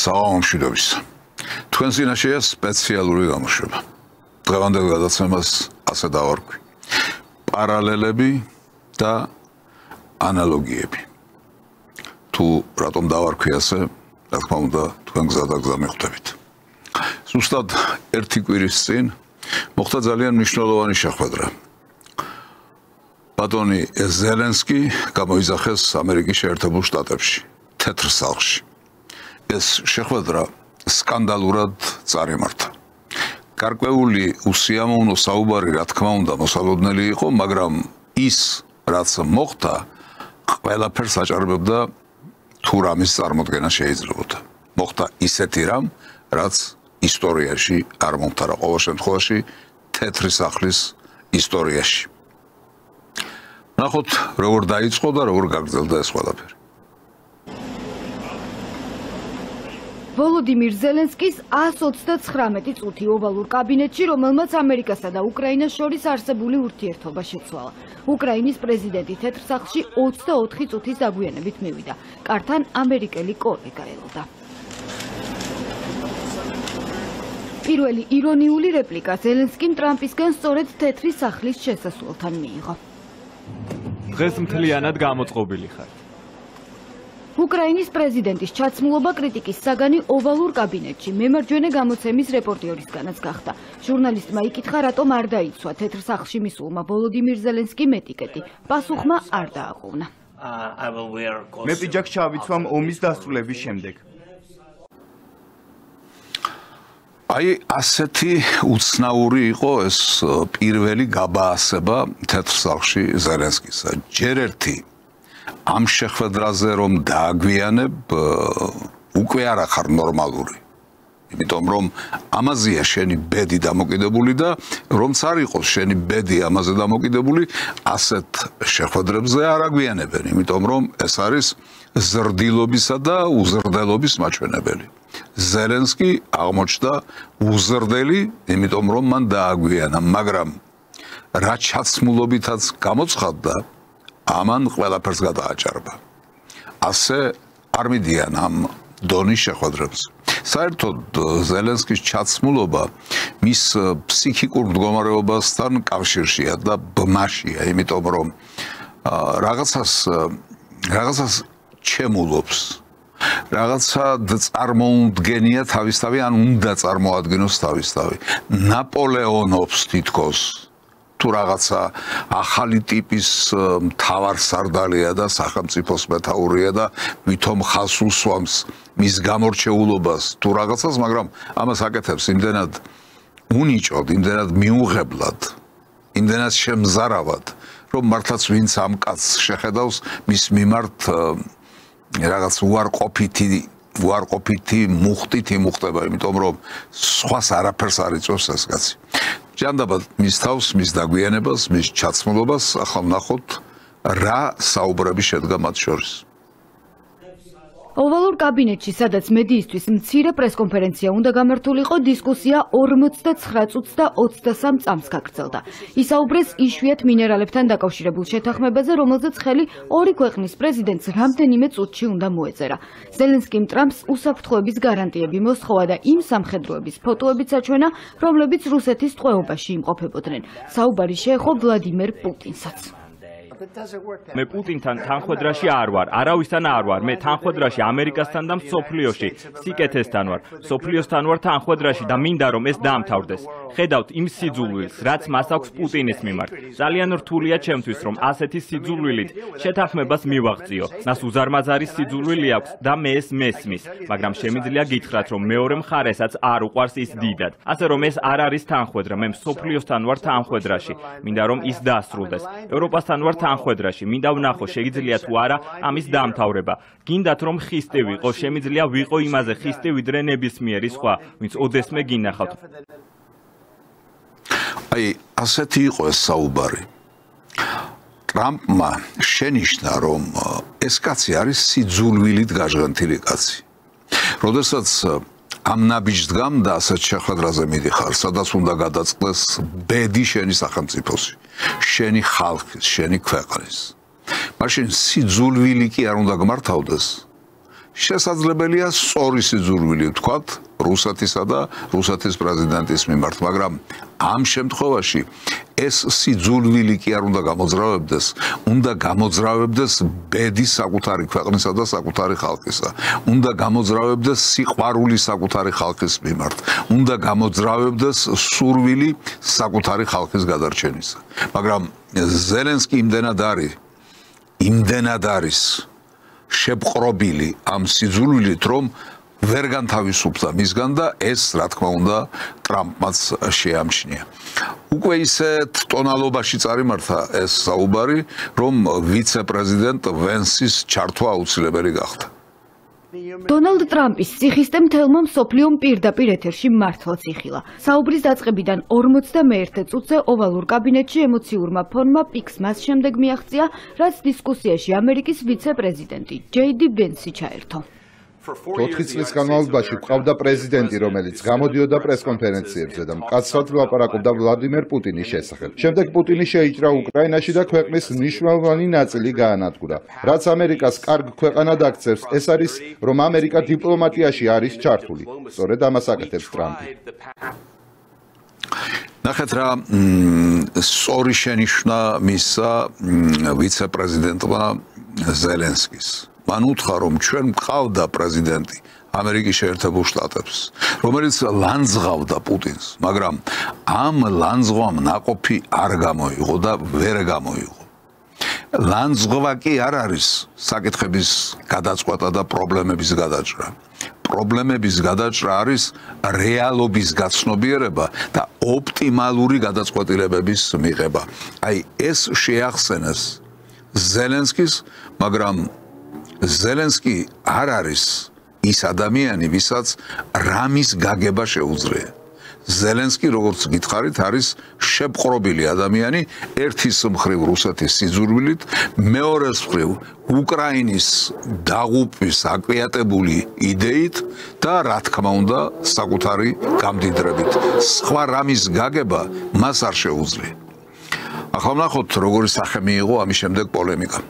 საღამომშვიდობის. Თქვენს წინაშეა სპეციალური გამოშვება. დღევანდელ გადაცემას ასე დავარქვი. პარალელები და ანალოგიები. თუ რატომ დავარქვი ასე, რა თქმა უნდა, თქვენ გზა და გზა მიხვდებით. ზუსტად ერთი კვირის წინ მოხდა ძალიან მნიშვნელოვანი შეხვედრა. ბატონი ზელენსკი გამოიძახეს ამერიკის შეერთებულ შტატებში, თეთრ სახლში. ეს შეხვედრა სკანდალურად წარიმართა. გარკვეული უსიამოვნო საუბარი, რა თქმა უნდა, მოსალოდნელი იყო, მაგრამ ის, რაც მოხდა, ყველაფერს აჭარბებდა თუ რამის წარმოდგენა შეიძლებოდა. მოხდა ისეთი რამ, რაც ისტორიაში არ მომხდარა, ყოველ შემთხვევაში თეთრი სახლის ისტორიაში. ნახოთ, როგორ დაიწყო და როგორ გაგრძელდა ეს ყველაფერი. ვოლოდიმირ ზელენსკის 129 წუთი ოვალურ კაბინეტში, რომელმაც ამერიკასა და უკრაინას შორის არსებული ურთიერთობა შეცვალა. უკრაინის პრეზიდენტი თეთრ სახლში 24 წუთის დაგვიანებით მივიდა. კართან ამერიკელი კოლეგა ელოდა. პირველი ირონიული რეპლიკა ზელენსკიმ ტრამპისგან სწორედ თეთრი სახლის შესასვლელთან მიიღო. დღეს მთლიანად გამოწყობილი ხარ. უკრაინის პრეზიდენტის ჩაცმულობა კრიტიკის საგანი ოვალურ კაბინეტში მემარჯვენე გამოცემის რეპორტიორისგანაც გახდა. ჟურნალისტმა იკითხა, რატომ არ დაიცვა თეთრ სახლში მისულმა ვოლოდიმირ ზელენსკიმ ეტიკეტი. პასუხმა არ დააყოვნა. მე პიჯაკს ჩავიცვამ ომის დასრულების შემდეგ. აი, ასეთი უცნაური იყო ეს პირველი გაბაასება თეთრ სახლში ზელენსკისა. ჯერ ერთი ამ შეხვედრაზე რომ დააგვიანებ, უკვე არ ახარ ნორმალური. იმიტომ რომ ამაზეა შენი ბედი დამოკიდებული და რომც არ იყოს შენი ბედი ამაზე დამოკიდებული, ასეთ შეხვედრებზე არ აგვიანებენ, იმიტომ რომ ეს არის ზრდილობისა და უზრდელობის მაჩვენებელი. ზელენსკი აღმოჩნდა უზრდელი, იმიტომ რომ მან დააგვიანა, მაგრამ რა ჩაცმულობითაც გამოცხადდა, ამან ყველაფერს გადააჭარბა. ასე არ მიდიან ამ დონის შეხვედრებზე. საერთოდ ზელენსკის ჩაცმულობა მის ფსიქიკურ მდგომარეობასთან კავშირშია და ბმაშია, იმიტომ რომ რაღაცას ჩემულობს. რაღაცა წარმოუდგენია თავისთავი, ან უნდა წარმოადგინოს თავისთავი. ნაპოლეონობს თითქოს. თუ რაღაცა ახალი ტიპის მთავარსარდალია და სახელმწიფოს მეთაურია და ვითომ ხაზს უსვამს მის გამორჩეულობას თუ რაღაცას, მაგრამ ამას აკეთებს იმდენად უნიჭოდ, იმდენად მიუღებლად, იმდენად შემზარავად, რომ მართლაც ვინც ამ კაცს შეხედავს, მის მიმართ რაღაც უარყოფითი მუხტით იმუხტება, იმიტომ რომ სხვას არაფერს არ იწვევს ეს კაცი. ჯანდაბად მის თავს, მის დაგვიანებას, მის ჩაცმულობას, ახლა ვნახოთ რა საუბრები შედგა მათ შორის. ოვალურ კაბინეტში, სადაც მედიისთვის მცირე პრესკონფერენცია უნდა გამართულიყო, დისკუსია 49 წუთს და 23 წამს გაგრძელდა. ისაუბრეს იშვიათ მინერალებთან დაკავშირებულ შეთანხმებაზე, რომელზეც ხელი ორი ქვეყნის პრეზიდენტს რამდენიმე წუთში უნდა მოეწერა. ზელენსკიმ ტრამპს უსაფრთხოების გარანტიები მოსთხოვა და იმ სამხედროების ფოტოებიც აჩვენა, რომლებიც რუსეთის ტყვეობაში იმყოფებოდნენ. საუბარი შეეხო ვლადიმერ პუტინსაც. მე პუტინთან თანხმედრაში არ ვარ, არავისთან არ ვარ. მე თანხმედრაში ამერიკასთან და მსოფლიოში, სიკეთესთან ვარ. მსოფლიოსთან ვარ თანხმედრაში და მინდა რომ ეს დაამთავრდეს. ხედავთ იმ სიძულვილს, რაც მას აქვს პუტინის მიმართ. ძალიან რთულია ჩემთვის, რომ ასეთი სიძულვილით შეთანხმებას მივაღწიო. მას უზარმაზარი სიძულვილი აქვს და მე ეს მესმის, მაგრამ შემიძლია გითხრათ, რომ მეორე მხარესაც არ უყვარს ის დიდად. ასე რომ ეს არ არის თანხმედრა, მე მსოფლიოსთან ვარ თანხმედრაში. მინდა რომ ის დაასრულდეს. ევროპასთან ვარ თანხმედრაში, მინდა ვნახო, შეიძლება თუ არა ამის დაამთავრება. გინდათ რომ ხისტი ვიყო, შემიძლია ვიყო იმაზე ხისტი ვიდრე ნებისმიერი სხვა, ვინც ოდესმე გინახავთ. აი, ასეთი იყო ეს საუბარი. ტრამპმა შენიშნა, რომ ეს კაცი არის სიძულვილით გაჟღენთილი კაცი. როდესაც ამ ნაბიჯს დგამდა ასეთ შეხვედრაზე მიდიხარ, სადაც უნდა გადაწყდეს ბედი შენი სახელმწიფოში, შენი ხალხის, შენი ქვეყნის. მაშინ სიძულვილი კი არ უნდა გმართავდეს, შესაძლებელია სწორი სიძულვილი ვთქვათ რუსეთისა და რუსეთის პრეზიდენტის მიმართ, მაგრამ ამ შემთხვევაში ეს სიძულვილი კი არ უნდა გამოძრავებდეს, უნდა გამოძრავებდეს ბედი საკუთარი ქვეყნისა და საკუთარი ხალხისა, უნდა გამოძრავებდეს სიყვარული საკუთარი ხალხის მიმართ, უნდა გამოძრავებდეს სურვილი საკუთარი ხალხის გადარჩენისა. მაგრამ ზელენსკი იმდენად არის შეპყრობილი ამ სიძულვილით, რომ ვერ განთავისუფლდა მისგან და ეს, რა თქმა უნდა, ტრამპმაც შეამჩნია. უკვე ისეთ ტონალობაში წარიმართა ეს საუბარი, რომ ვიცე-პრეზიდენტ ვენსის ჩართვა აუცილებელი გახდა. დონალდ ტრამპის სიხისტე მთელმა მსოფლიომ პირდაპირ ეთერში მართლაც იხილა. საუბრის დაწყებიდან 41 წუთზე ოვალურ კაბინეტში ემოციურმა ფონმა პიკს მას შემდეგ მიაღწია, რაც დისკუსიაში ამერიკის ვიცე-პრეზიდენტი ჯეიდი ვენსი ჩაერთო. 4 წლის განმავლობაში ყავდა პრეზიდენტი, რომელიც გამოდიოდა პრესკონფერენციებზე და მკაცრად ლაპარაკობდა ვლადიმერ პუტინის შესახებ. შემდეგ პუტინი შეიჭრა უკრაინაში და ქვეყნის მნიშვნელოვანი ნაწილი გაანადგურა. რაც ამერიკას კარგ ქვეყანად აქცევს, ეს არის, რომ ამერიკა დიპლომატიაში არის ჩართული. სწორედ ამას აკეთებს ტრამპი. ნახეთ რა სწორი შენიშვნა მისცა ვიცე-პრეზიდენტმა ზელენსკის. მან უთხრა, რომ ჩვენ მყავდა პრეზიდენტი ამერიკის შეერთებულ შტატებს, რომელიც ლანძღავდა პუტინს, მაგრამ ამ ლანძღვამ ნაყოფი არ გამოიღო და ვერ გამოიღო. ლანძღვა კი არ არის საკითხების გადაწყვეტა და პრობლემების გადაჭრა. პრობლემების გადაჭრა არის რეალობის გაცნობიერება და ოპტიმალური გადაწყვეტილებების მიღება. აი ეს შეახსენეს ზელენსკის, მაგრამ ზელენსკი არ არის ის ადამიანი, ვისაც რამის გაგება შეუძლია. ზელენსკი, როგორც გითხარით, არის შეპყრობილი ადამიანი, ერთის მხრივ რუსეთის სიძულვილით, მეორეს მხრივ უკრაინის დაღუპვის აკვიატებული იდეით და რა თქმა უნდა, საკუთარი გამდიდრებით. სხვა რამის გაგება მას არ შეუძლია. ახლა ვნახოთ, როგორი სახე მიიღო ამის შემდეგ პოლემიკა.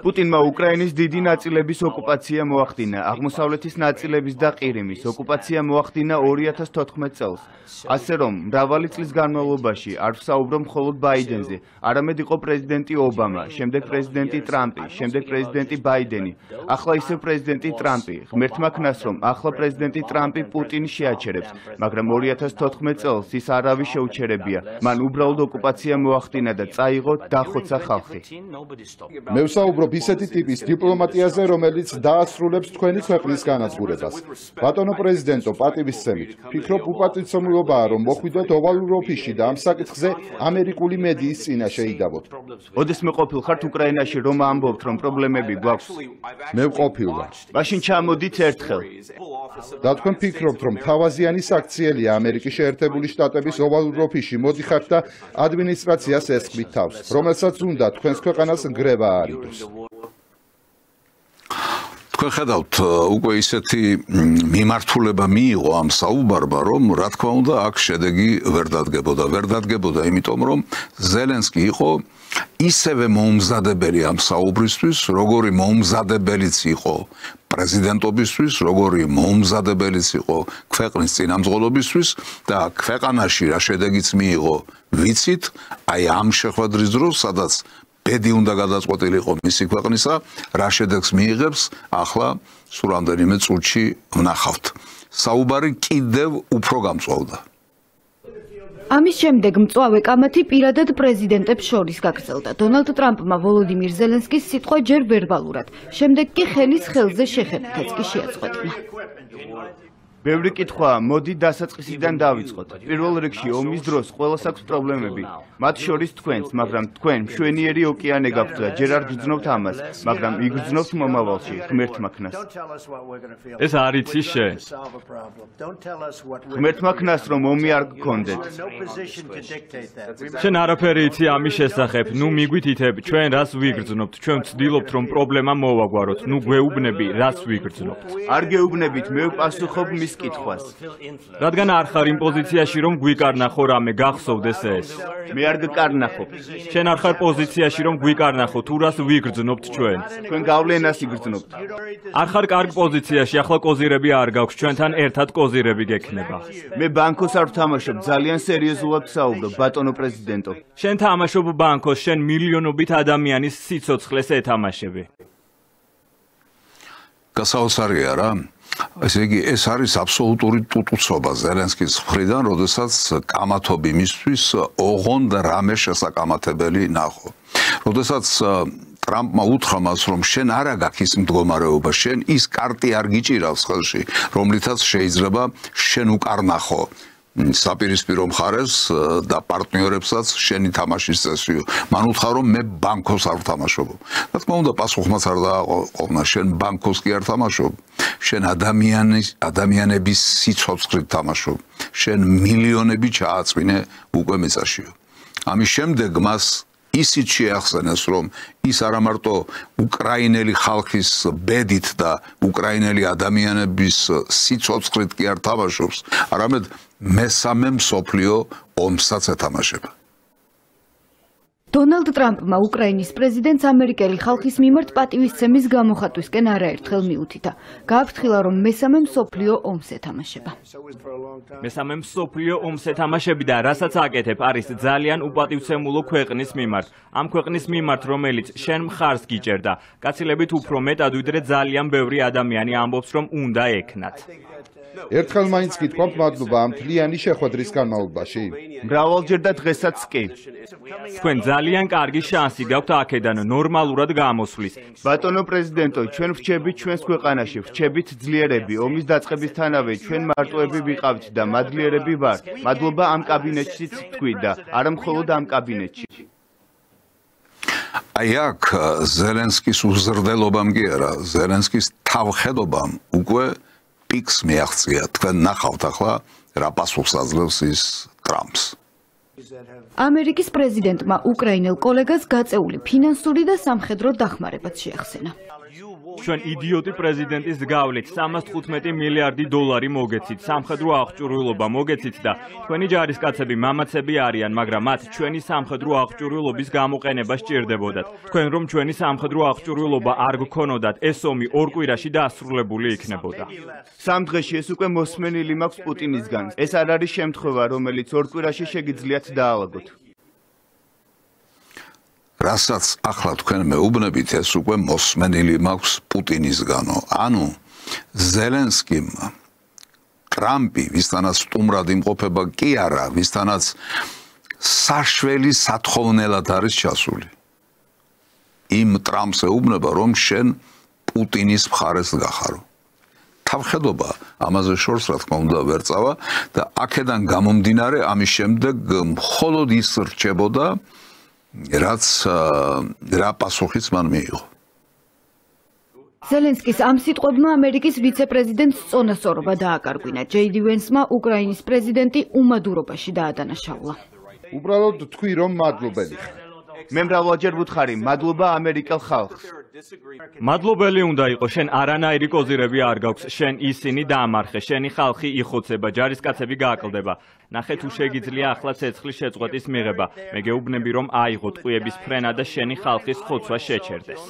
პუტინმა უკრაინის დიდი ნაწილების ოკუპაცია მოახდინა, აღმოსავლეთის ნაწილების და ყირიმის ოკუპაცია მოახდინა 2014 წელს. ასე რომ, მრავალი წლის განმავლობაში არ ვსაუბრო მხოლოდ ბაიდენზე, არამედ იყო პრეზიდენტი ობამა, შემდეგ პრეზიდენტი ტრამპი, შემდეგ პრეზიდენტი ბაიდენი, ახლა ისევ პრეზიდენტი ტრამპი. ღმერთმა ქნას, რომ ახლა პრეზიდენტი ტრამპი პუტინს შეაჩერებს, მაგრამ 2014 წელს ის არავის შეუჩერებია. მან უბრალოდ ოკუპაცია მოახდინა და წაიღო დახოცა ხალხი. მე ვსაუბრობ ისეთი ტიპის დიპლომატიაზე, რომელიც დაასრულებს თქვენი ქვეყნის განადგურებას. ბატონო პრეზიდენტო, პატივისცემით, ფიქრობ უპატივცემულობაა, რომ მოხვიდეთ ოვალურ ოფისში და ამ საკითხზე ამერიკული მედიის წინაშე იდაბოთ. ოდესმე ყოფილხართ უკრაინაში, რომ ამბობთ, რომ პრობლემები გვაქვს? მე ვყოფილ ვარ. მაშინ ჩამოდით ერთხელ. და თქვენ ფიქრობთ, რომ თავაზიანი საქციელია ამერიკის შეერთებული შტატების ოვალურ ოფისში მოდიხართ და ადმინისტრაციას ესხმით თავს, რომელსაც უნდა თქვენს ქვეყანას ნგრევა არიდოს. თქვენ ხედავთ, უკვე ისეთი მიმართულება მიიღო ამ საუბარმა, რომ რა თქმა უნდა აქ შედეგი ვერ დადგებოდა, იმიტომ რომ ზელენსკი იყო ისევე მოუმზადებელი ამ საუბრისთვის, როგორი მოუმზადებელიც იყო პრეზიდენტობისთვის, როგორი მოუმზადებელიც იყო ქვეყნის წინამძღოლობისთვის და ქვეყანაში რა შედეგიც მიიღო, ვიცით, აი ამ შეხვედრის დროს, სადაც ბედი უნდა გადაწყვეტილიყო მისი ქვეყნისა, რა შედეგს მიიღებს, ახლა სულ რამდენიმე წუთში ვნახავთ. საუბარი კიდევ უფრო გამწვავდა. ამის შემდეგ მწვავე კამათი პირადად პრეზიდენტებს შორის გაგრძელდა. დონალდ ტრამპმა ვოლოდიმირ ზელენსკის სიტყვა ჯერ ვერბალურად, შემდეგ კი ხელის ხელზე შეხებითაც კი შეაწყვეტნა. ბევრი კითხვა, მოდი დასაწყისიდან დავიწყოთ. პირველ რიგში ომის დროს ყველას აქვს პრობლემები, მათ შორის თქვენს, მაგრამ თქვენ მშვენიერი ოკეანე გაქვთ და ჯერ არ გძნობთ ამას, მაგრამ იგრძნობთ მომავალში, ღმერთმა ქნას. ეს არ იცი შენ. ღმერთმა ქნას, რომ ომი არ გქონდეთ. შენ არაფერი იცი ამის შესახებ. ნუ მიგვითითებ, ჩვენ რას ვიგრძნობთ, ჩვენ ვცდილობთ რომ პრობლემა მოვაგვაროთ. ნუ გვეუბნები, რას ვიგრძნობთ. არ გეუბნებით, მე ვპასუხობ მის მის კითხვას. რადგან არ ხარ იმ პოზიციაში, რომ გვიკარნახო რამე, გახსოვდეს ეს. მე არ გკარნახობ. შენ არ ხარ პოზიციაში, რომ გვიკარნახო, თუ რას ვიგრძნობთ ჩვენ. თქვენ გავლენას იგრძნობთ. არ ხარ კარგ პოზიციაში, ახლა კოზირები არ გაქვს, ჩვენთან ერთად კოზირები გექნება. მე ბანკოს არ ვთამაშობ, ძალიან სერიოზულად ვსაუბრობ, ბატონო პრეზიდენტო. შენ თამაშობ ბანკოს, შენ მილიონობით ადამიანის სიცოცხლეს ეთამაშები. გასაოცარია რა. ესე იგი, ეს არის აბსოლუტური ტუტუცობა ზელენსკის მხრიდან, როდესაც კამათობ იმისთვის ოღონდ რამე შესაკამათებელი ნახო. როდესაც ტრამპმა უთხრა მას, რომ შენ არა გაქვს ის მდგომარეობა, შენ ის კარტი არ გიჭირავს ხელში, რომლითაც შეიძლება შენ უკარნახო საპირისპირო მხარეს და პარტნიორებსაც შენი თამაშის წესიო. მან უთხრა, რომ მე ბანკოს არ ვთამაშობ. რა თქმა უნდა, პასუხმაც არ დააყოვნა, შენ ბანკოს კი არ თამაშობ. შენ ადამიანების სიცოცხლით თამაშობ. შენ მილიონები ჩააწვინე უკვე მიწაშიო. ამის შემდეგ მას ისიც შეახსენეს, რომ ის არა მარტო უკრაინელი ხალხის ბედით და უკრაინელი ადამიანების სიცოცხლით კი არ თამაშობს, არამედ მესამე მსოფლიო ომსაც ეთამაშება. დონალდ ტრამპმა უკრაინის პრეზიდენტს ამერიკელი ხალხის მიმართ პატივისცემის გამოხატვისკენ არაერთხელ მიუთითა. გააფრთხილა, რომ მესამე მსოფლიო ომს ეთამაშება. მესამე მსოფლიო ომს ეთამაშები და რასაც აკეთებ, არის ძალიან უპატივცემულო ქვეყნის მიმართ. ამ ქვეყნის მიმართ, რომელიც შენ მხარს გიჭერდა, გაცილებით უფრო მეტად, ვიდრე ძალიან ბევრი ადამიანი ამბობს, რომ უნდა ექნათ. ერთხელ მაინც გითხოვთ მადლობა ამ თლიანი შეხვედრის განმავლობაში. მრავალჯერ და დღესაც კი. თქვენ ძალიან კარგი შანსი გაქვთ აქედან ნორმალურად გამოსვლის. ბატონო პრეზიდენტო, ჩვენ ვრჩებით ჩვენს ქვეყანაში, ვრჩებით ძლიერები, ომის დაწყებისთანავე ჩვენ მარტოები ვიყავით და მადლიერები ვართ. მადლობა ამ კაბინეტშიც თქვი და არა მხოლოდ ამ კაბინეტში. აი აქ ზელენსკის უზრდელობამ კი არა, ზელენსკის თავხედობამ უკვე პიკს მიაღწია. თქვენ ნახავთ ახლა რა პასუხს აძლევს ის ტრამპს. ამერიკის პრეზიდენტმა უკრაინელ კოლეგას გაწეული ფინანსური და სამხედრო დახმარებაც შეახსენა. ჩვენ იდიოტი პრეზიდენტის გავლით 315 მილიარდი დოლარი მოგეცით, სამხედრო აღჭურვილობა მოგეცით და თქვენი ჯარისკაცები მამაცები არიან, მაგრამ მათ ჩვენი სამხედრო აღჭურვილობის გამოყენება სჭირდებოდათ. თქვენ რომ ჩვენი სამხედრო აღჭურვილობა არ გქონოდათ, ეს ომი ორ კვირაში დაასრულებული იქნებოდა. სამ დღეში ეს უკვე მოსმენილი მაქვს პუტინისგან. ეს არ არის შემთხვევა, რომელიც ორ კვირაში შეგიძლიათ დაალაგოთ. რასაც ახლა თქვენ მეუბნებით, ეს უკვე მოსმენილი მაქვს პუტინისგანო. ანუ ზელენსკიმ ტრამპი, ვისთანაც სტუმრად იმყოფება კი არა, ვისთანაც საშველი სათხოვნელად არის ჩასული. იმ ტრამპს ეუბნება, რომ შენ პუტინის მხარეს გახარო. თავხედობა ამაზე შორს რა თქმა უნდა ვერ წავა და აქედან გამომდინარე ამის შემდეგ მხოლოდ ის რჩებოდა რაც რა პასუხიც მან მიიღო. ზელენსკის ამ სიტყვებმა ამერიკის ვიცე-პრეზიდენტს წონასწორობა დააკარგვინა. ჯეი დი ვენსმა უკრაინის პრეზიდენტი უმადურობაში დაადანაშაულა. უბრალოდ თქვი რომ მადლობელი ხარ. მე მრავალჯერ ვუთხარი, მადლობა ამერიკელ ხალხს. მადლობელი უნდა იყო, შენ არანაირი კოზირები არ გაქვს, შენ ისინი დაამარხე, შენი ხალხი იხოცება, ჯარისკაცები გააკლდება. ნახე თუ შეგიძლია ახლა ცეცხლის შეწყვეტის მიღება. მე გეუბნები რომ აიღო ტყვიების ფრენა და შენი ხალხის ხოცვა შეჩერდეს.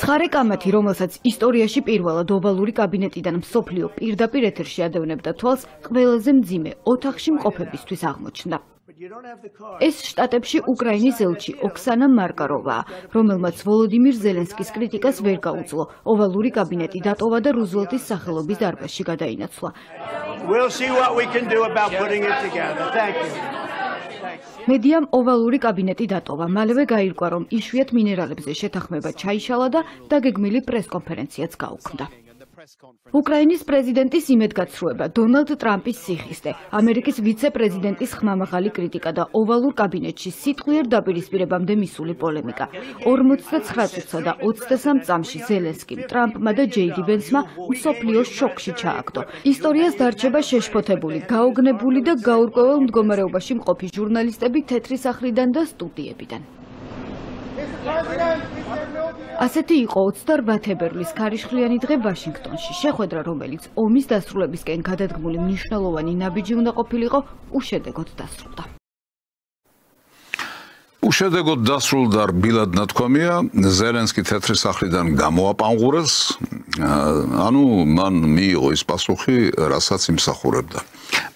ცხარე კამათი, რომელსაც ისტორიაში პირველად ოვალური კაბინეტიდან მსოფლიო პირდაპირ ეთერში ადევნებდა თვალს, ყველაზე მძიმე ოთახში მყოფებისთვის აღმოჩნდა. ეს შტატებში უკრაინის ელჩი ოქსანა მარკაროვაა, რომელმაც ვოლოდიმირ ზელენსკის კრიტიკას ვერ გაუძლო. ოვალური კაბინეტი დატოვა და რუზველტის სახელობის დარბაზში გადაინაცვლა. მედიამ ოვალური კაბინეტი დატოვა, მალევე გაირკვა, რომ იშვიათ მინერალებზე შეთანხმება ჩაიშალა და დაგეგმილი პრესკონფერენციაც გაუქმდა. უკრაინის პრეზიდენტის იმედგაცრუება, დონალდ ტრამპის სიხისტე, ამერიკის ვიცე-პრეზიდენტის ხმამაღალი კრიტიკა და ოვალურ კაბინეტში სიტყვიერ დაპირისპირებამდე მისული პოლემიკა. 49 წუთსა და 23 წამში ზელენსკიმ, ტრამპმა და ჯეი დი ვენსმა მსოფლიოს შოკში ჩააგდო. ისტორიას დარჩება შეშფოთებული, გაოგნებული და გაურკვეველ მდგომარეობაში მყოფი ჟურნალისტები თეთრი სახლიდან და სტუდიებიდან. ასეთი იყო 28 თებერვლის ქარიშხლიანი დღე ვაშინგტონში. შეხვედრა, რომელიც ომის დასრულებისკენ გადადგმული მნიშვნელოვანი ნაბიჯი უნდა ყოფილიყო, უშედეგოდ დასრულდა. უშედეგოდ დასრულდა რბილად ნათქვამია, ზელენსკი თეთრი სახლიდან გამოაპანღურეს, ანუ მან მიიღო ის პასუხი, რასაც იმსახურებდა.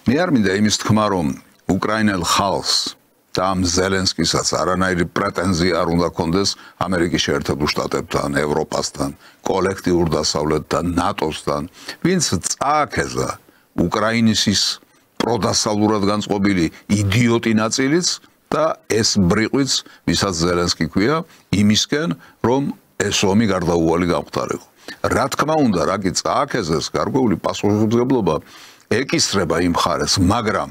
მე არ მინდა იმის თქმა, რომ უკრაინელ ხალხს და ამ ზელენსკისაც არანაირი პრეტენზია არ უნდა კონდეს ამერიკის შეერთებულ შტატებთან, ევროპასთან, კოლექტიურ დასავლეთთან, ნატოსთან, ვინც წააქეზა უკრაინის ის პროდასავლურად განწყობილი იდიოტი ნაწილიც და ეს ბრიყვიც, ვისაც ზელენსკი ქვია, იმისკენ, რომ ეს ომი გარდაუვალი გამختارიყო. რა თქმა უნდა, რა კი წააქეზეს, გარკვეული პასუხისმგებლობა ეკისრება იმ ხარეს, მაგრამ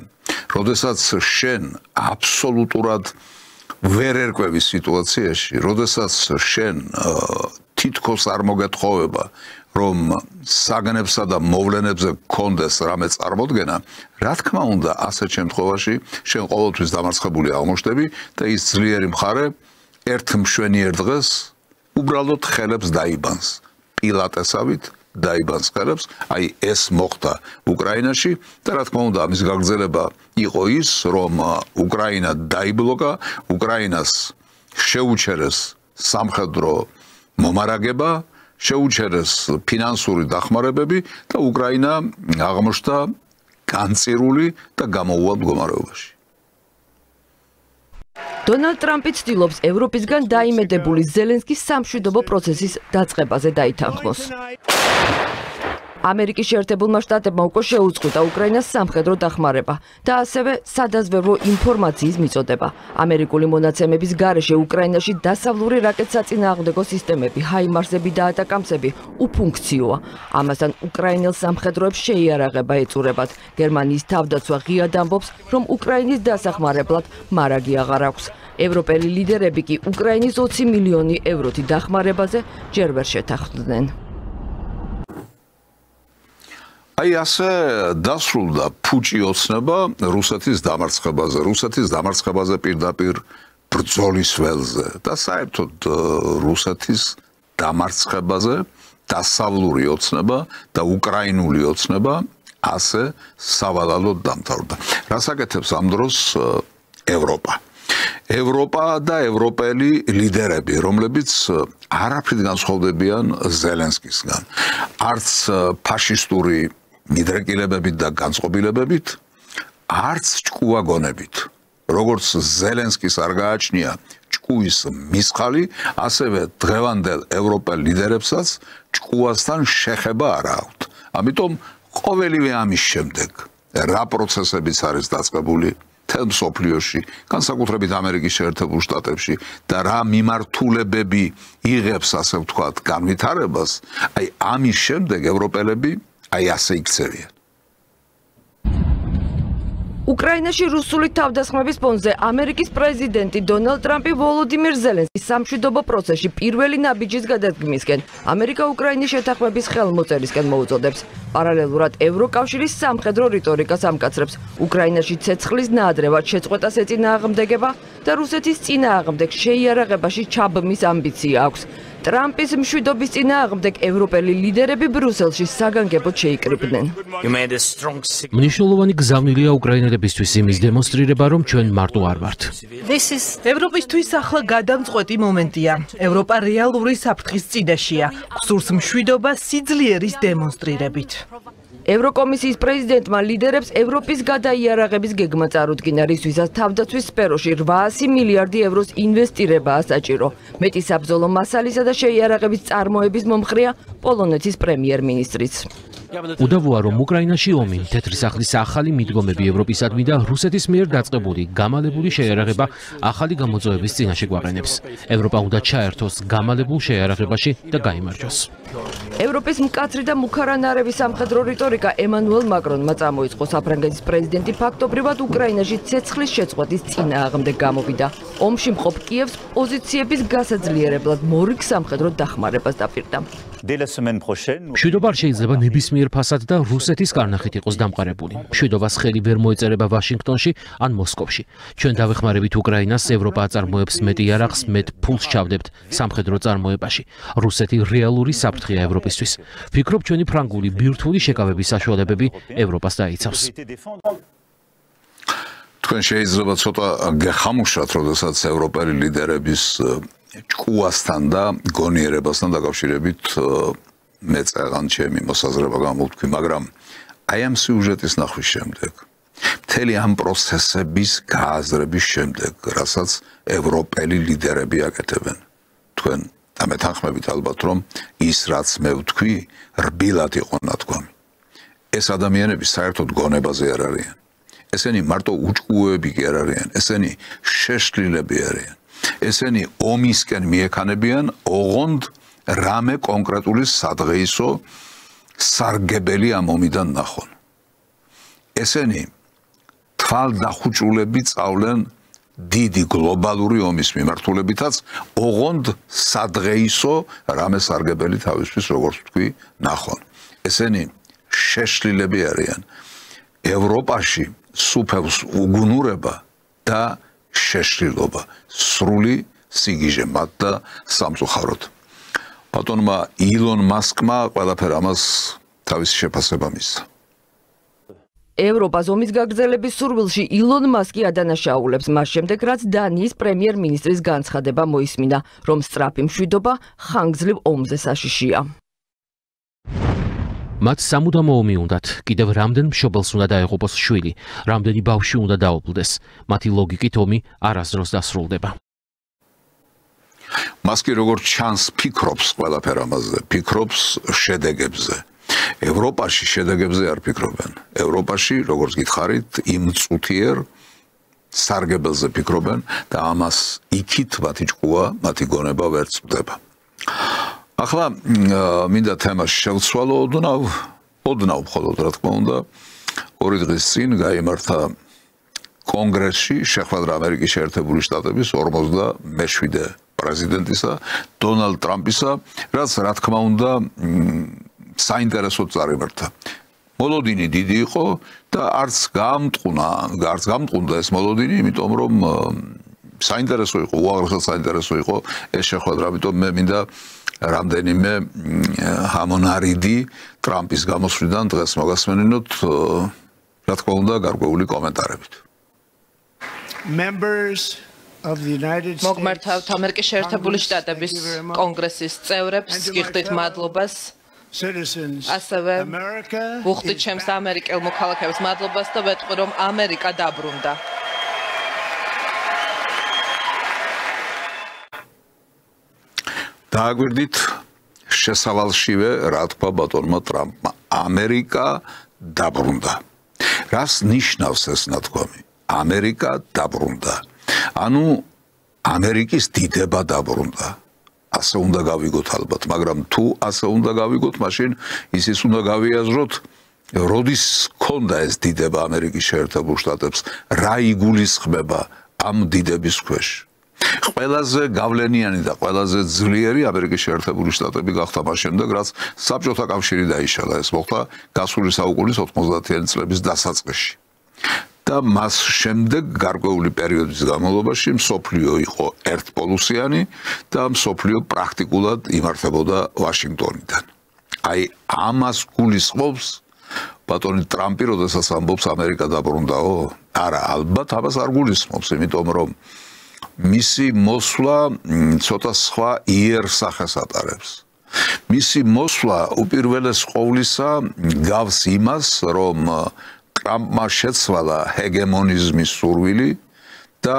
როდესაც შენ აბსოლუტურად ვერ ერკვევის სიტუაციაში, როდესაც შენ თითქოს არ მოგეთხოვება, რომ საგნებსა და მოვლენებზე გქონდეს რამე წარმოდგენა, რა თქმა უნდა, ასეთ შემთხვევაში შენ ყოველთვის დამარცხებული აღმოჩნდები და ის ძლიერი მხარე ერთ მშვენიერ დღეს უბრალოდ ხელებს დაიბანს. პილატესავით დაიბანს ხელებს, აი ეს მოხდა უკრაინაში და რა თქმა უნდა, ამის გაგრძელება იყო ის, რომ უკრაინა დაიბლოკა, უკრაინას შეუჩერეს სამხედრო მომარაგება, შეუჩერეს ფინანსური დახმარებები და უკრაინა აღმოჩნდა განწირული და გამოუვალ მდგომარეობაში. დონალდ ტრამპი ცდილობს ევროპისგან დაიმედებული ზელენსკის სამშვიდობო პროცესის დაწყებაზე დაითანხმოს. ამერიკის შეერთებულმა შტატებმა უკვე შეუწყვიტა უკრაინას სამხედრო დახმარება და ასევე სადაზვერვო ინფორმაციის მიწოდება. ამერიკული მონაცემების გარეშე უკრაინაში დასავლური რაკეტსაწინააღმდეგო სისტემები, ჰაიმარსები და ატაკამსები უფუნქციოა. ამასთან უკრაინელ სამხედროებს შეიარაღება ეწურებათ. გერმანიის თავდაცვა ღიად ამბობს, რომ უკრაინის დასახმარებლად მარაგი აღარ აქვს. ევროპელი ლიდერები კი უკრაინის 20 მილიონი ევროთი დახმარებაზე ჯერ ვერ შეთანხმდნენ. აი ასე დასრულდა ფუჭი ოცნება რუსეთის დამარცხებაზე, რუსეთის დამარცხებაზე პირდაპირ ბრძოლის ველზე და საერთოდ რუსეთის დამარცხებაზე დასავლური ოცნება და უკრაინული ოცნება ასე სავალალოდ დამთავრდა. რას აკეთებს ამ დროს ევროპა? ევროპა და ევროპელი ლიდერები, რომლებიც არაფრით განსხვავდებიან ზელენსკისგან, არც ფაშისტური მიდრეკილებებით და განწყობილებებით, არც ჭკუაგონებით. როგორც ზელენსკის არ გააჩნია ჭკუის მისხალი, ასევე დღევანდელ ევროპელ ლიდერებსაც ჭკუასთან შეხება არ აქვთ. ამიტომ ყოველივე ამის შემდეგ რა პროცესებიც არის დაწყებული თელ მსოფლიოში, განსაკუთრებით ამერიკის შეერთებულ შტატებში და რა მიმართულებები იღებს, ასე ვთქვათ, განვითარებას, აი ამის შემდეგ ევროპელები აი ასე იქცევიან. უკრაინაში რუსული თავდასხმების ფონზე ამერიკის პრეზიდენტი დონალდ ტრამპი ვოლოდიმირ ზელენსკის სამშვიდობო პროცესში პირველი ნაბიჯის გადადგმისკენ ამერიკა უკრაინის შეთანხმების ხელმოწერისკენ მოუწოდებს. პარალელურად ევროკავშირის სამხედრო რიტორიკას ამკაცრებს. უკრაინაში ცეცხლის ნაადრევად შეწყვეტას ეწინააღმდეგება და რუსეთის წინააღმდეგ შეიარაღებაში ჩაბმის ამბიცია აქვს. ტრამპის მშვიდობის წინააღმდეგ ევროპელი ლიდერები ბრუსელში საგანგებოდ შეიკრიბნენ. მნიშვნელოვანი გზავნილია უკრაინელებისთვის იმის დემონსტრირება, რომ ჩვენ მარტო არ ვართ. ევროპისთვის ახლა გადამწყვეტი მომენტია. ევროპა რეალური საფრთხის წინაშეა. გსურს მშვიდობა სიძლიერის დემონსტრირებით. ევროკომისიის პრეზიდენტმა ლიდერებს ევროპის გადაიარაღების გეგმა წარუდგინა, რისთვისაც თავდაცვის სფეროში 800 მილიარდი ევროს ინვესტირებაა საჭირო. მეტი საბრძოლო მასალისა და შეიარაღების წარმოების მომხრეა პოლონეთის პრემიერ-მინისტრიც. უდავოა, რომ უკრაინაში ომი, თეთრი სახლის ახალი მიდგომები ევროპისადმი და რუსეთის მიერ დაწყებული გამალებული შეიარაღება ახალი გამოწვევების წინაშე გვაყენებს. ევროპა უნდა ჩაერთოს გამალებულ შეიარაღებაში და გაიმარჯვოს. ევროპის მკაცრი და მუქარანარევი სამხედრო რიტორიკა ემანუელ მაკრონმა წამოიწყო. საფრანგეთის პრეზიდენტი ფაქტობრივად უკრაინაში ცეცხლის შეწყვეტის წინააღმდეგ გამოვიდა. ომში მყოფ კიევს პოზიციების გასაძლიერებლად მორიგ სამხედრო დახმარებას დაპირდა. მშვიდობა არ შეიძლება ნებისმიერ ფასად და რუსეთის კარნახით იყოს დამყარებული. მშვიდობას ხელი ვერ მოეწერება ვაშინგტონში ან მოსკოვში. ჩვენ დავეხმარებით უკრაინას, ევროპა აწარმოებს მეტ იარაღს, მეტ ფულს ჩავდებთ სამხედრო წარმოებაში. რუსეთი რეალური საფრთხეა ევროპისთვის. ვფიქრობ, ჩვენი ფრანგული ბირთვული შეკავების საშუალებები ევროპას დაიცავს. თქვენ შეიძლება ცოტა გეხამუშათ, როდესაც ევროპელი ლიდერების ჭკუასთან და გონიერებასთან დაკავშირებით მეწეღან ჩემი მოსაზრება გამოვთქვი, მაგრამ აი ამ სიუჟეტის ნახვის შემდეგ, მთელი ამ პროცესების გააზრების შემდეგ, რასაც ევროპელი ლიდერები აკეთებენ, თქვენ დამეთანხმებით ალბათ, რომ ის რაც მე ვთქვი, რბილად იყო ნათქვამი. ეს ადამიანები საერთოდ გონებაზე არ არიან. ესენი მარტო უჭკუოები კი არ არიან, ესენი შეშლილები არიან. ესენი ომისკენ მიექანებიან, ოღონდ რამე კონკრეტული სადღეისო სარგებელი ამ ომიდან ნახონ. ესენი თვალდახუჭულები წავლენ დიდი გლობალური ომის მიმართულებითაც, ოღონდ სადღეისო რამე სარგებელი თავისთვის, როგორც ვთქვი, ნახონ. ესენი შეშლილები არიან. ევროპაში სუფევს უგუნურება და შეშლილობა, სრული სიგიჟე მათ და სამწუხაროდ. ბატონმა ილონ მასკმა ყველაფერ ამას თავისი შეფასება მისცა. ევროპას ომის გაგრძელების სურვილში ილონ მასკი ადანაშაულებს მას შემდეგ, რაც დანიის პრემიერ-მინისტრის განცხადება მოისმინა, რომ სწრაფი მშვიდობა ხანგრძლივ ომზე საშიშია. მათ სამუდამო ომი უნდათ, კიდევ რამდენ მშობელს უნდა დაეღუპოს შვილი, რამდენი ბავშვი უნდა დაობლდეს. მათი ლოგიკით ომი არასდროს დასრულდება. მასკი როგორც ჩანს ფიქრობს ყველაფერ ამაზე, ფიქრობს შედეგებზე. ევროპაში შედეგებზე არ ფიქრობენ. ევროპაში, როგორც გითხარით, იმ წუთიერ სარგებელზე ფიქრობენ და ამას იქით მათი ჭკუა, მათი გონება ვერ წვდება. ახლა მინდა თემას შევცვალო ოდნავ მხოლოდ რა თქმა უნდა, 2 დღის წინ გაიმართა კონგრესში შეხვედრა ამერიკის შეერთებული შტატების 47 პრეზიდენტისა, დონალდ ტრამპისა, რაც რა თქმა უნდა საინტერესოდ წარიმართა. მოლოდინი დიდი იყო და არც გამტყუნდა ეს მოლოდინი, იმიტომ რომ საინტერესო იყო, უაღრესად საინტერესო იყო ეს შეხვედრა, ამიტომ მე მინდა რამდენიმე ჰამონარიდი ტრამპის გამოსვლიდან დღეს მოგასმენინოთ, რა თქმა უნდა, გარკვეული კომენტარებით. მოგმართავთ ამერიკის შეერთებული შტატების კონგრესის წევრებს, გიხდით მადლობას. ასევე ვუხდით ჩემს ამერიკელ მოქალაქეებს მადლობას და ვეტყვი, რომ ამერიკა დაბრუნდა. დააგვირდით შესავალშივე რა თქვა ბატონმა ტრამპმა, ამერიკა დაბრუნდა. რას ნიშნავს ეს ნათქვამი? ამერიკა დაბრუნდა. ანუ ამერიკის დიდება დაბრუნდა. ასე უნდა გავიგოთ ალბათ, მაგრამ თუ ასე უნდა გავიგოთ, მაშინ ისიც უნდა გავიაზროთ, როდის ქონდა ეს დიდება ამერიკის შეერთებულ შტატებს, რა იგულისხმება ამ დიდების ქვეშ. ყველაზე გავლენიანი და ყველაზე ძლიერი ამერიკის შეერთებული შტატები გახდა მას შემდეგ, რაც საბჭოთა კავშირი დაიშალა. ეს მოხდა გასული საუკუნის 90-იანი წლების დასაწყისში. და მას შემდეგ გარკვეული პერიოდის განმავლობაში მსოფლიო იყო ერთპოლუსიანი და მსოფლიო პრაქტიკულად იმართებოდა ვაშინგტონიდან. აი ამას გულისხმობს ბატონი ტრამპი, როდესაც ამბობს ამერიკა დაბრუნდაო? არა, ალბათ ამას არ გულისხმობს, იმიტომ რომ მისი მოსვლა ცოტა სხვა იერსახეს ატარებს. მისი მოსვლა უპირველეს ყოვლისა გავს იმას, რომ ტრამპმა შეცვალა ჰეგემონიზმის სურვილი და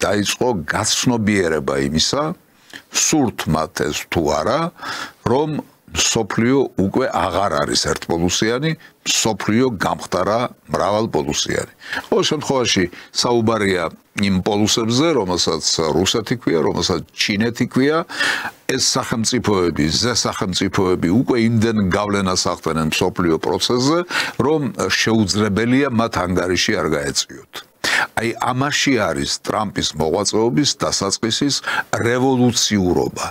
დაიწყო გაცნობიერება იმისა, სურთ მათ ეს თუ არა, რომ მსოფლიო უკვე აღარ არის ერთპოლუსიანი, მსოფლიო გამხდარა მრავალპოლუსიანი. ყოველ შემთხვევაში საუბარია იმ პოლუსებზე, რომელსაც რუსეთი ქვია, რომელსაც ჩინეთი ქვია, ეს სახელმწიფოები, ზესახელმწიფოები უკვე იმდენ გავლენას ახდენენ მსოფლიო პროცესზე, რომ შეუძლებელია მათ ანგარიში არ გაეწიოთ. აი ამაში არის ტრამპის მოღვაწეობის დასაწყისის რევოლუციურობა.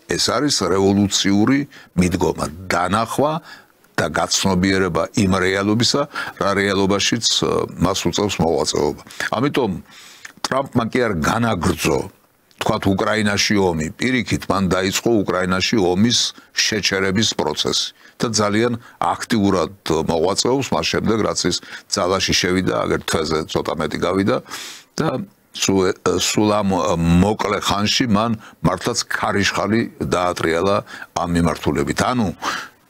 ეს არის რევოლუციური მიდგომა, დანახვა და გაცნობიერება იმ რეალობისა, რა რეალობაშიც მას უწევს მოღვაწეობა. ამიტომ ტრამპმა კი არ განაგრძო თქვათ უკრაინაში ომი, პირიქით მან დაიწყო უკრაინაში ომის შეჩერების პროცესი და ძალიან აქტიურად მოღვაწეობს მას შემდეგ, რაც ის ძალაში შევიდა, აგერ თვეზე ცოტა მეტი გავიდა და სულ ამ მოკლე ხანში მან მართლაც ქარიშხალი დაატრიალა ამ მიმართულებით. ანუ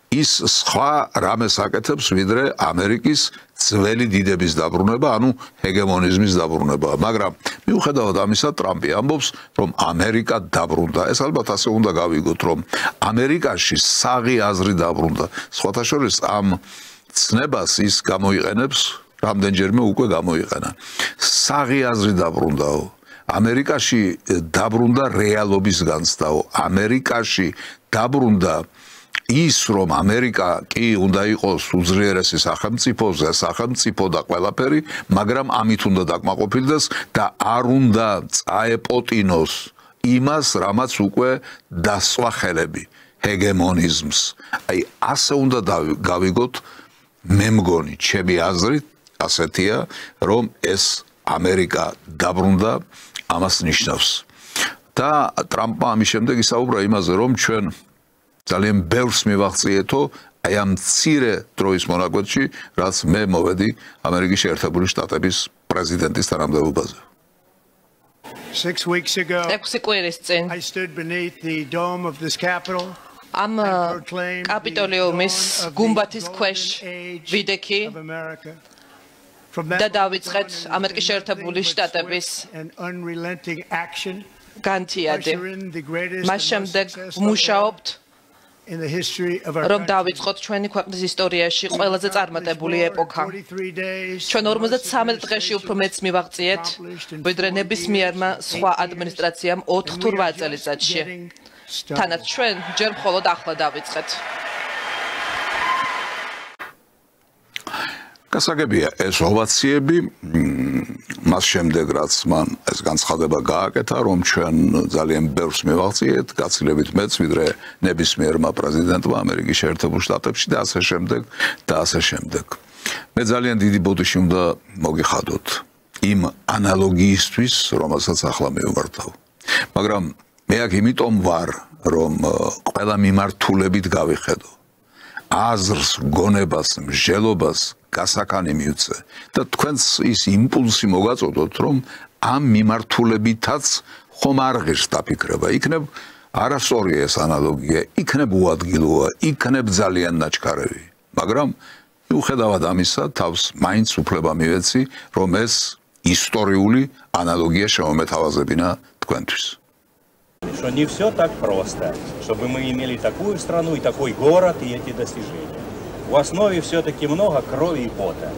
ის სხვა რამეს აკეთებს, ვიდრე ამერიკის ძველი დიდების დაბრუნება, ანუ ჰეგემონიზმის დაბრუნება. მაგრამ მიუხედავად ამისა, ტრამპი ამბობს, რომ ამერიკა დაბრუნდა. ეს ალბათ ასე უნდა გავიგოთ, რომ ამერიკაში საღი აზრი დაბრუნდა. სხვათა შორის ამ ცნებას ის გამოიყენებს, რამდენჯერმე უკვე გამოიყენა. საღი აზრი დაბრუნდაო. ამერიკაში დაბრუნდა რეალობის განცდაო. ამერიკაში დაბრუნდა ის რომ ამერიკა კი უნდა იყოს უძლიერესი სახელმწიფო და ყველაფერი, მაგრამ ამით უნდა დაკმაყოფილდეს და არ უნდა წაეპოტინოს იმას, რამაც უკვე დასვა ხელები, ჰეგემონიზმს. აი ასე უნდა გავიგოთ, მე მგონი, ჩემი აზრით ასეთია, რომ ეს ამერიკა დაბრუნდა, ამას ნიშნავს. და ტრამპმა ამის შემდეგ ისაუბრა იმაზე, რომ ჩვენ ძალიან ბევრს მივაღწიეთო აი ამ მცირე დროის მონაკვეთში, რაც მე მოვედი ამერიკის შეერთებული შტატების პრეზიდენტის თანამდებობაზე. 6 კვირის წინ ამ კაპიტოლიუმის გუმბათის ქვეშ ვიდექი და დავიწყეთ ამერიკის შეერთებული შტატების განთიადი. მას შემდეგ ვმუშაობთ რომ დავიწყოთ ჩვენი ქვეყნის ისტორიაში ყველაზე წარმატებული ეპოქა. ჩვენ 53 დღეში უფრო მეც მივაღწიეთ, ვიდრე ნებისმიერმა სხვა ადმინისტრაციამ 4 თუ 8 წელიწადში. თანაც ჩვენ ჯერ მხოლოდ ახლა დავიწყეთ. გასაგებია ეს ოვაციები, მას შემდეგ რაც მან ეს განცხადება გააკეთა, რომ ჩვენ ძალიან ბევრს მივაღწიეთ, გაცილებით მეც, ვიდრე ნებისმიერმა პრეზიდენტმა ამერიკის შეერთებულ შტატებში და ასე შემდეგ და ასე შემდეგ. მე ძალიან დიდი ბოდიში უნდა მოგიხადოთ იმ ანალოგიისთვის, რომელსაც ახლა მივმართავ. მაგრამ მე აქ იმიტომ ვარ, რომ ყველა მიმართულებით გავიხედო. აზრს, გონებას, მსჯელობას გასაქანი მივცე და თქვენს ის იმპულსი მოგაწოდოთ, რომ ამ მიმართულებითაც ხომ არ ღირს დაფიქრება. იქნებ არასწორია ეს ანალოგია, იქნებ უადგილოა, იქნებ ძალიან ნაჩქარევი. მაგრამ მიუხედავად ამისა, თავს მაინც უფლება მივეცი, რომ ეს ისტორიული ანალოგია შემომეთავაზებინა თქვენთვის. Что не все так просто, чтобы мы имели такую страну и такой город и эти достижения. В основе все-таки много крови и пота,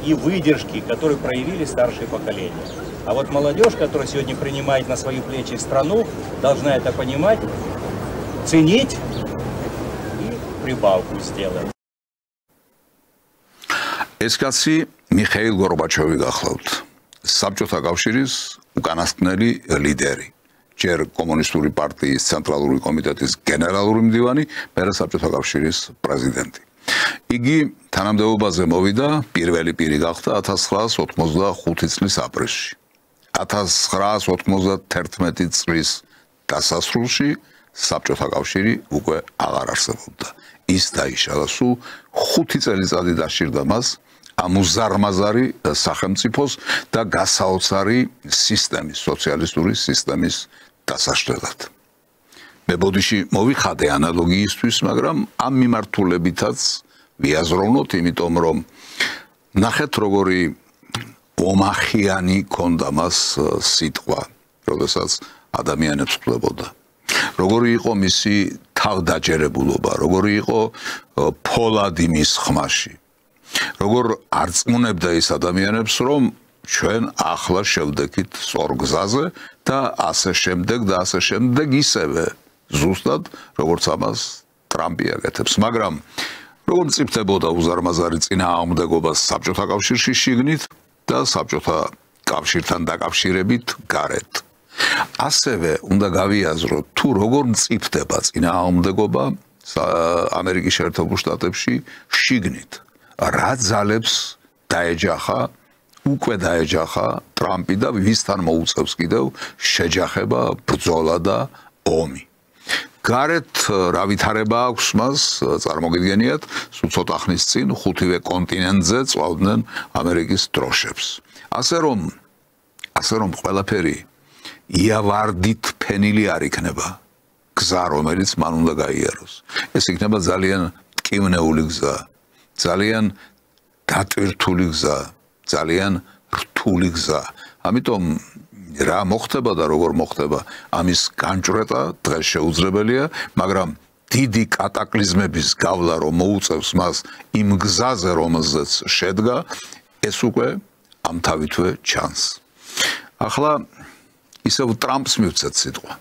и выдержки, которые проявили старшие поколения. А вот молодежь, которая сегодня принимает на свои плечи страну, должна это понимать, ценить и прибавку сделать. Эскаси Михаил Горбачёви გახლავთ. საბჭოთა კავშირის უკანასკნელი ლიდერი. ჯერ კომუნისტური პარტიის ცენტრალური კომიტეტის გენერალური მდივანი, მერე საბჭოთა კავშირის პრეზიდენტი. იგი თანამდებობაზე მოვიდა, პირველი პირი გახდა 1985 წლის აპრილში. 1991 წლის დასასრულში საბჭოთა კავშირი უკვე აღარ არსებობდა. ის დაიშალა, სულ 5 წელიწადი დაშირდა მას ამ უზარმაზარი სახელმწიფოს და გასაოცარი სისტემის, სოციალისტური სისტემის დასაშლელად. მე ბოდიში მოვიხადე ანალოგიისთვის, მაგრამ ამ მიმართულებითაც ვიაზროვნოთ, იმიტომ რომ ნახეთ როგორი ომახიანი ქონდა მას სიტყვა, როდესაც ადამიანებს ხდებოდა. როგორი იყო მისი თავდაჯერებულობა, როგორი იყო ფოლადი მის ხმაში. როგორ არწმუნებდა ის ადამიანებს, რომ ჩვენ ახლა შევდექით სწორ გზაზე და ასე შემდეგ ისევე ზუსტად როგორც ამას ტრამპი აკეთებს. მაგრამ როგორ წიფდებოდა უზარმაზარი წინააღმდეგობა საბჭოთა კავშირში შიგნით და საბჭოთა კავშირთან დაკავშირებით გარეთ. ასევე უნდა გავიაზროთ თუ როგორ მწიფდება წინააღმდეგობა ამერიკის შეერთებულ შტატებში შიგნით რა ძალებს დაეჯახა უკვე დაეჯახა ტრამპი და ვისთან მოუწევს კიდევ შეჯახება ბრძოლა და ომი გარეთ რა ვითარება აქვს მას წარმოგიდგენიათ სულ ცოტა ხნის წინ ხუთივე კონტინენტზე წვავდნენ ამერიკის დროშებს ასე რომ ყველაფერი იავარდით ფენილი არ იქნება გზა რომელიც მან უნდა გაიაროს ეს იქნება ძალიან ტკივნეული გზა ძალიან დატვირთული გზა ძალიან რთული გზა ამიტომ რა მოხდება და როგორ მოხდება ამის განჭრეტა დღეს შეუძლებელია მაგრამ დიდი კატაკლიზმების გავლა რომ მოუწევს მას იმ გზაზე რომელზეც შედგა ეს უკვე ამთავითვე ჩანს ახლა ისევ ტრამპს მივცეთ სიტყვა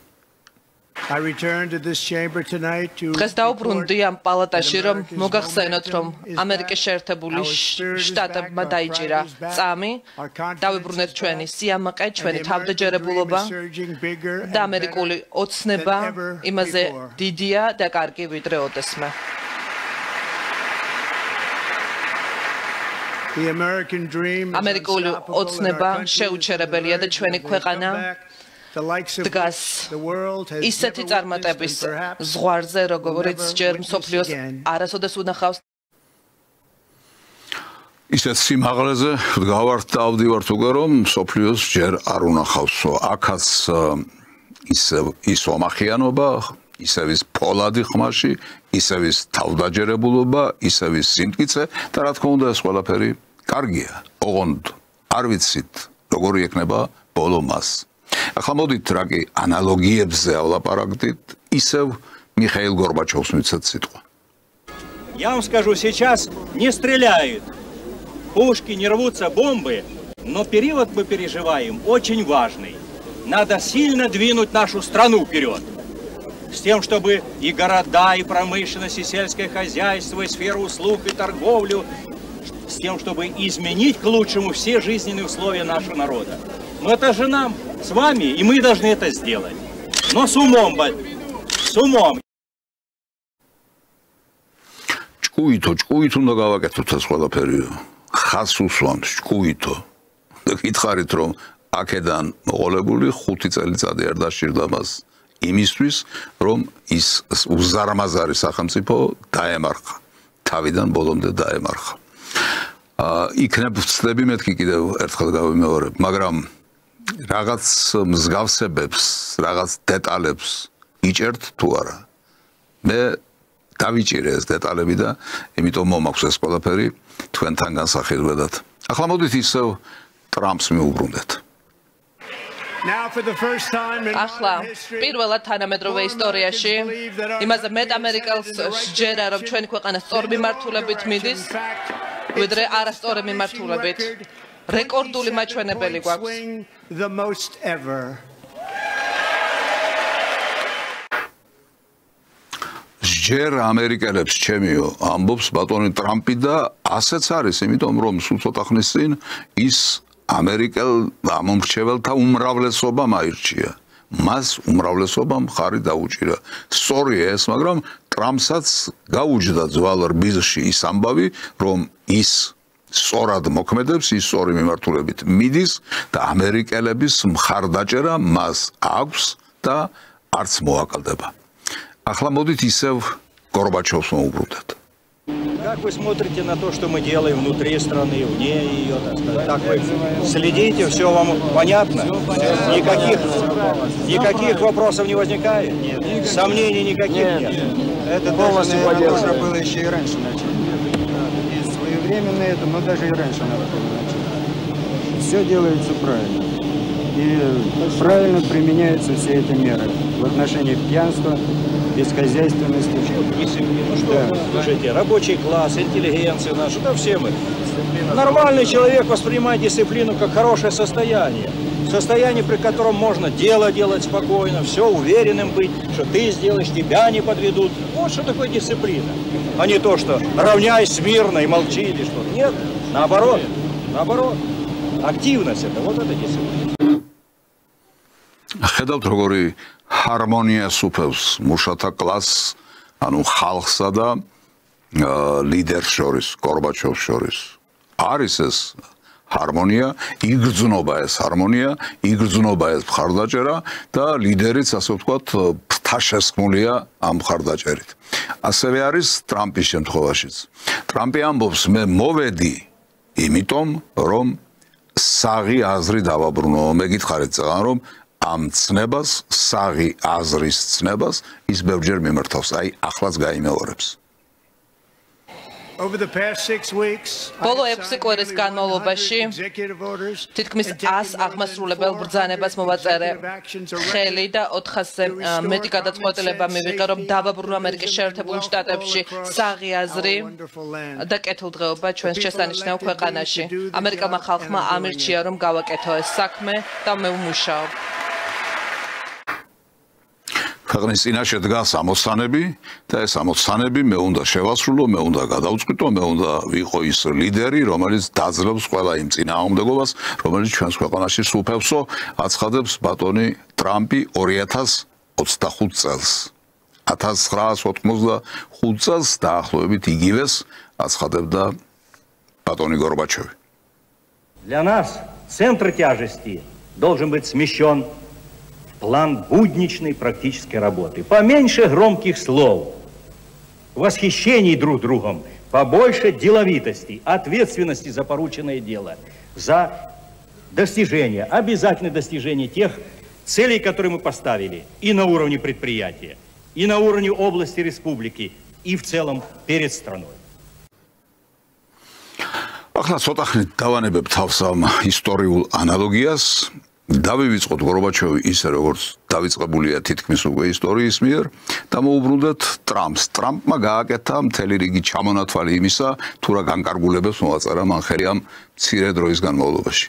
დღეს დავბრუნდი ამ პალატაში რომ მოგახსენოთ რომ ამერიკის შეერთებული შტატებმა დაიჭირა წამი დავიბრუნეთ ჩვენი სიამაყე ჩვენი თავდაჯერებულობა და ამერიკული ოცნება იმაზე დიდია და კარგი ვიდრე ოდესმე ამერიკული ოცნება შეუჩერებელია და ჩვენი ქვეყანა დგას ისეთი წარმატების ზღვარზე, როგორც ჯერ მსოფლიოს არასოდეს უნახავს. ისეთ სიმაღლეზე ვდგავართ და ავდივართ უკვე რომ მსოფლიოს ჯერ არ უნახავსო. აქაც ის ომახიანობა, ისევ ის ფოლადი ხმაში, ისევ ის თავდაჯერებულობა, ისევ ის სიმტკიცე და რა თქმა უნდა ეს ყველაფერი კარგია. ოღონდ არ ვიცით როგორი ექნება ბოლო მას. ახლა მოდით რაგი ანალოგიებზე ავლაპარაკდით, ისევ მიხაილ გორბაჩოვს მიცეთ სიტყვა. Я вам скажу, сейчас не стреляют, пушки, не рвутся бомбы, но период мы переживаем очень важный. Надо сильно двинуть нашу страну вперед. С тем, чтобы и города, и промышленность, и сельское хозяйство, и сферу услуг, и торговлю, с тем, чтобы изменить к лучшему все жизненные условия нашего народа. Но это же нам с вами, и мы должны это сделать. Но с умом, с умом. ჭკუით უნდა გავაკეთოთ ეს ყველაფერი. ხას უსვამს ჭკუითო. და გითხარით რომ აქედან მოყოლებული 5 წელიწადი არ დასჭირდა მას იმისთვის რომ ის უზარმაზარი სახელმწიფო დაემარხა. თავიდან ბოლომდე დაემარხა. იქნებ ვცდები მეთქი კიდევ ერთხელ გავიმეორებ, მაგრამ რაღაც მსგავსებებს, რაღაც დეტალებს იჭერთ თუ არა. მე დავიჭირე ეს დეტალები და იმიტომ მომაქვს ეს ყველაფერი თქვენთან განსახილველად. ახლა მოდით ისევ ტრამპს მიუბრუნდეთ. ახლა პირველად თანამედროვე ისტორიაში იმაზე მეტ ამერიკელს სჯერა რომ ჩვენი ქვეყანა სწორ მიმართულებით მიდის ვიდრე არასწორი მიმართულებით რეკორდული მაჩვენებელი გვაქვს ჯერ ამერიკელებს ჩემიო ამბობს ბატონი ტრამპი და ასეც არის იმიტომ რომ სულ ცოტა ხნის წინ ის ამერიკელ ამომრჩეველთა უმრავლესობამ აირჩია. მას უმრავლესობამ ხარი დაუჭირა. სწორია ეს, მაგრამ ტრამპსაც გაუჯდა ძვალ რბილში ის ამბავი, რომ ის სწორად მოქმედებს, ის სწორი მიმართულებით მიდის და ამერიკელების მხარდაჭერა მას აქვს და არც მოაკლდება. ახლა მოდით ისევ გორბაჩოვს მოუბრუნდეთ. Как вы смотрите на то, что мы делаем внутри страны, вне ее, так вы следите, все вам понятно? Никаких вопросов не возникает? Сомнений никаких нет? Это даже, наверное, нужно было еще и раньше начать. И своевременно это, но даже и раньше надо было начать. Все делается правильно. И правильно применяются все эти меры в отношении пьянства, бесхозяйственности. Ну что, слушайте, рабочий класс, интеллигенция наша, да все мы. Нормальный человек воспринимает дисциплину как хорошее состояние. Состояние, при котором можно дело делать спокойно, все уверенным быть, что ты сделаешь, тебя не подведут. Вот что такое дисциплина. А не то, что равняйся смирно и молчи или что. Нет, наоборот, наоборот. Активность это, вот это дисциплина. ხედავთ როგორი ჰარმონიას უფევს მუშათა კლასს, ანუ ხალხსა და ლიდერს შორის, გორბაჩოვს შორის. არის ეს ჰარმონია, იგრძნობა ეს ჰარმონია, იგრძნობა ეს მხარდაჭერა და ლიდერიც, ასე ვთქვათ, ფთაშესხმულია ამ მხარდაჭერით. ასევე არის ტრამპის შემთხვევაშიც. ტრამპი ამბობს, მე მოვედი, იმიტომ რომ საღი აზრი დავაბრუნო. მეკითხარით წეგან რომ ამ ცნებას, საღი აზრის ცნებას ის ბევრჯერ მიმართავს, აი ახლაც გაიმეორებს. ბოლო 6 კვირის განმავლობაში თითქმის 100 აღმასრულებელ ბრძანებას მოვაწერე ხელი და 400-ზე მეტი გადაწყვეტილება მივიღე, რომ დავაბრუნო ამერიკის შეერთებულ შტატებში საღი აზრი და კეთილდღეობა ჩვენს შესანიშნავ ქვეყანაში. ამერიკელმა ხალხმა ამირჩია, რომ გავაკეთო ეს საქმე და მე ვმუშაობ. ქვეყნის წინაშე დგას ამოცანები და ეს ამოცანები მე უნდა შევასრულო, მე უნდა გადავწყვიტო, მე უნდა ვიყო ის ლიდერი, რომელიც დაძლევს ყველა იმ წინააღმდეგობას, რომელიც ჩვენს ქვეყანაში სუფევსო აცხადებს ბატონი ტრამპი 2025 წელს. 1985 წელს დაახლოებით იგივეს აცხადებდა ბატონი გორბაჩოვი. Для нас центр тяжести должен быть смещен план будничной практической работы. Поменьше громких слов, восхищений друг другом, побольше деловитости, ответственности за порученное дело, за достижение, обязательное достижение тех целей, которые мы поставили и на уровне предприятия, и на уровне области, республики, и в целом перед страной. ახლა ცოტა ხნით დავანებებ თავს ამ ისტორიულ ანალოგიას. დავივიწყოთ გორბაჩოვი ისე როგორც დავიწყებულია თითქმის უკვე ისტორიის მიერ და მოუბრუნდეთ ტრამპს. ტრამპმა გააკეთა მთელი რიგი ჩამონათვალი იმისა, თუ რა განკარგულებებს მოაწერა მან ხელი ამ მცირე დროის განმავლობაში.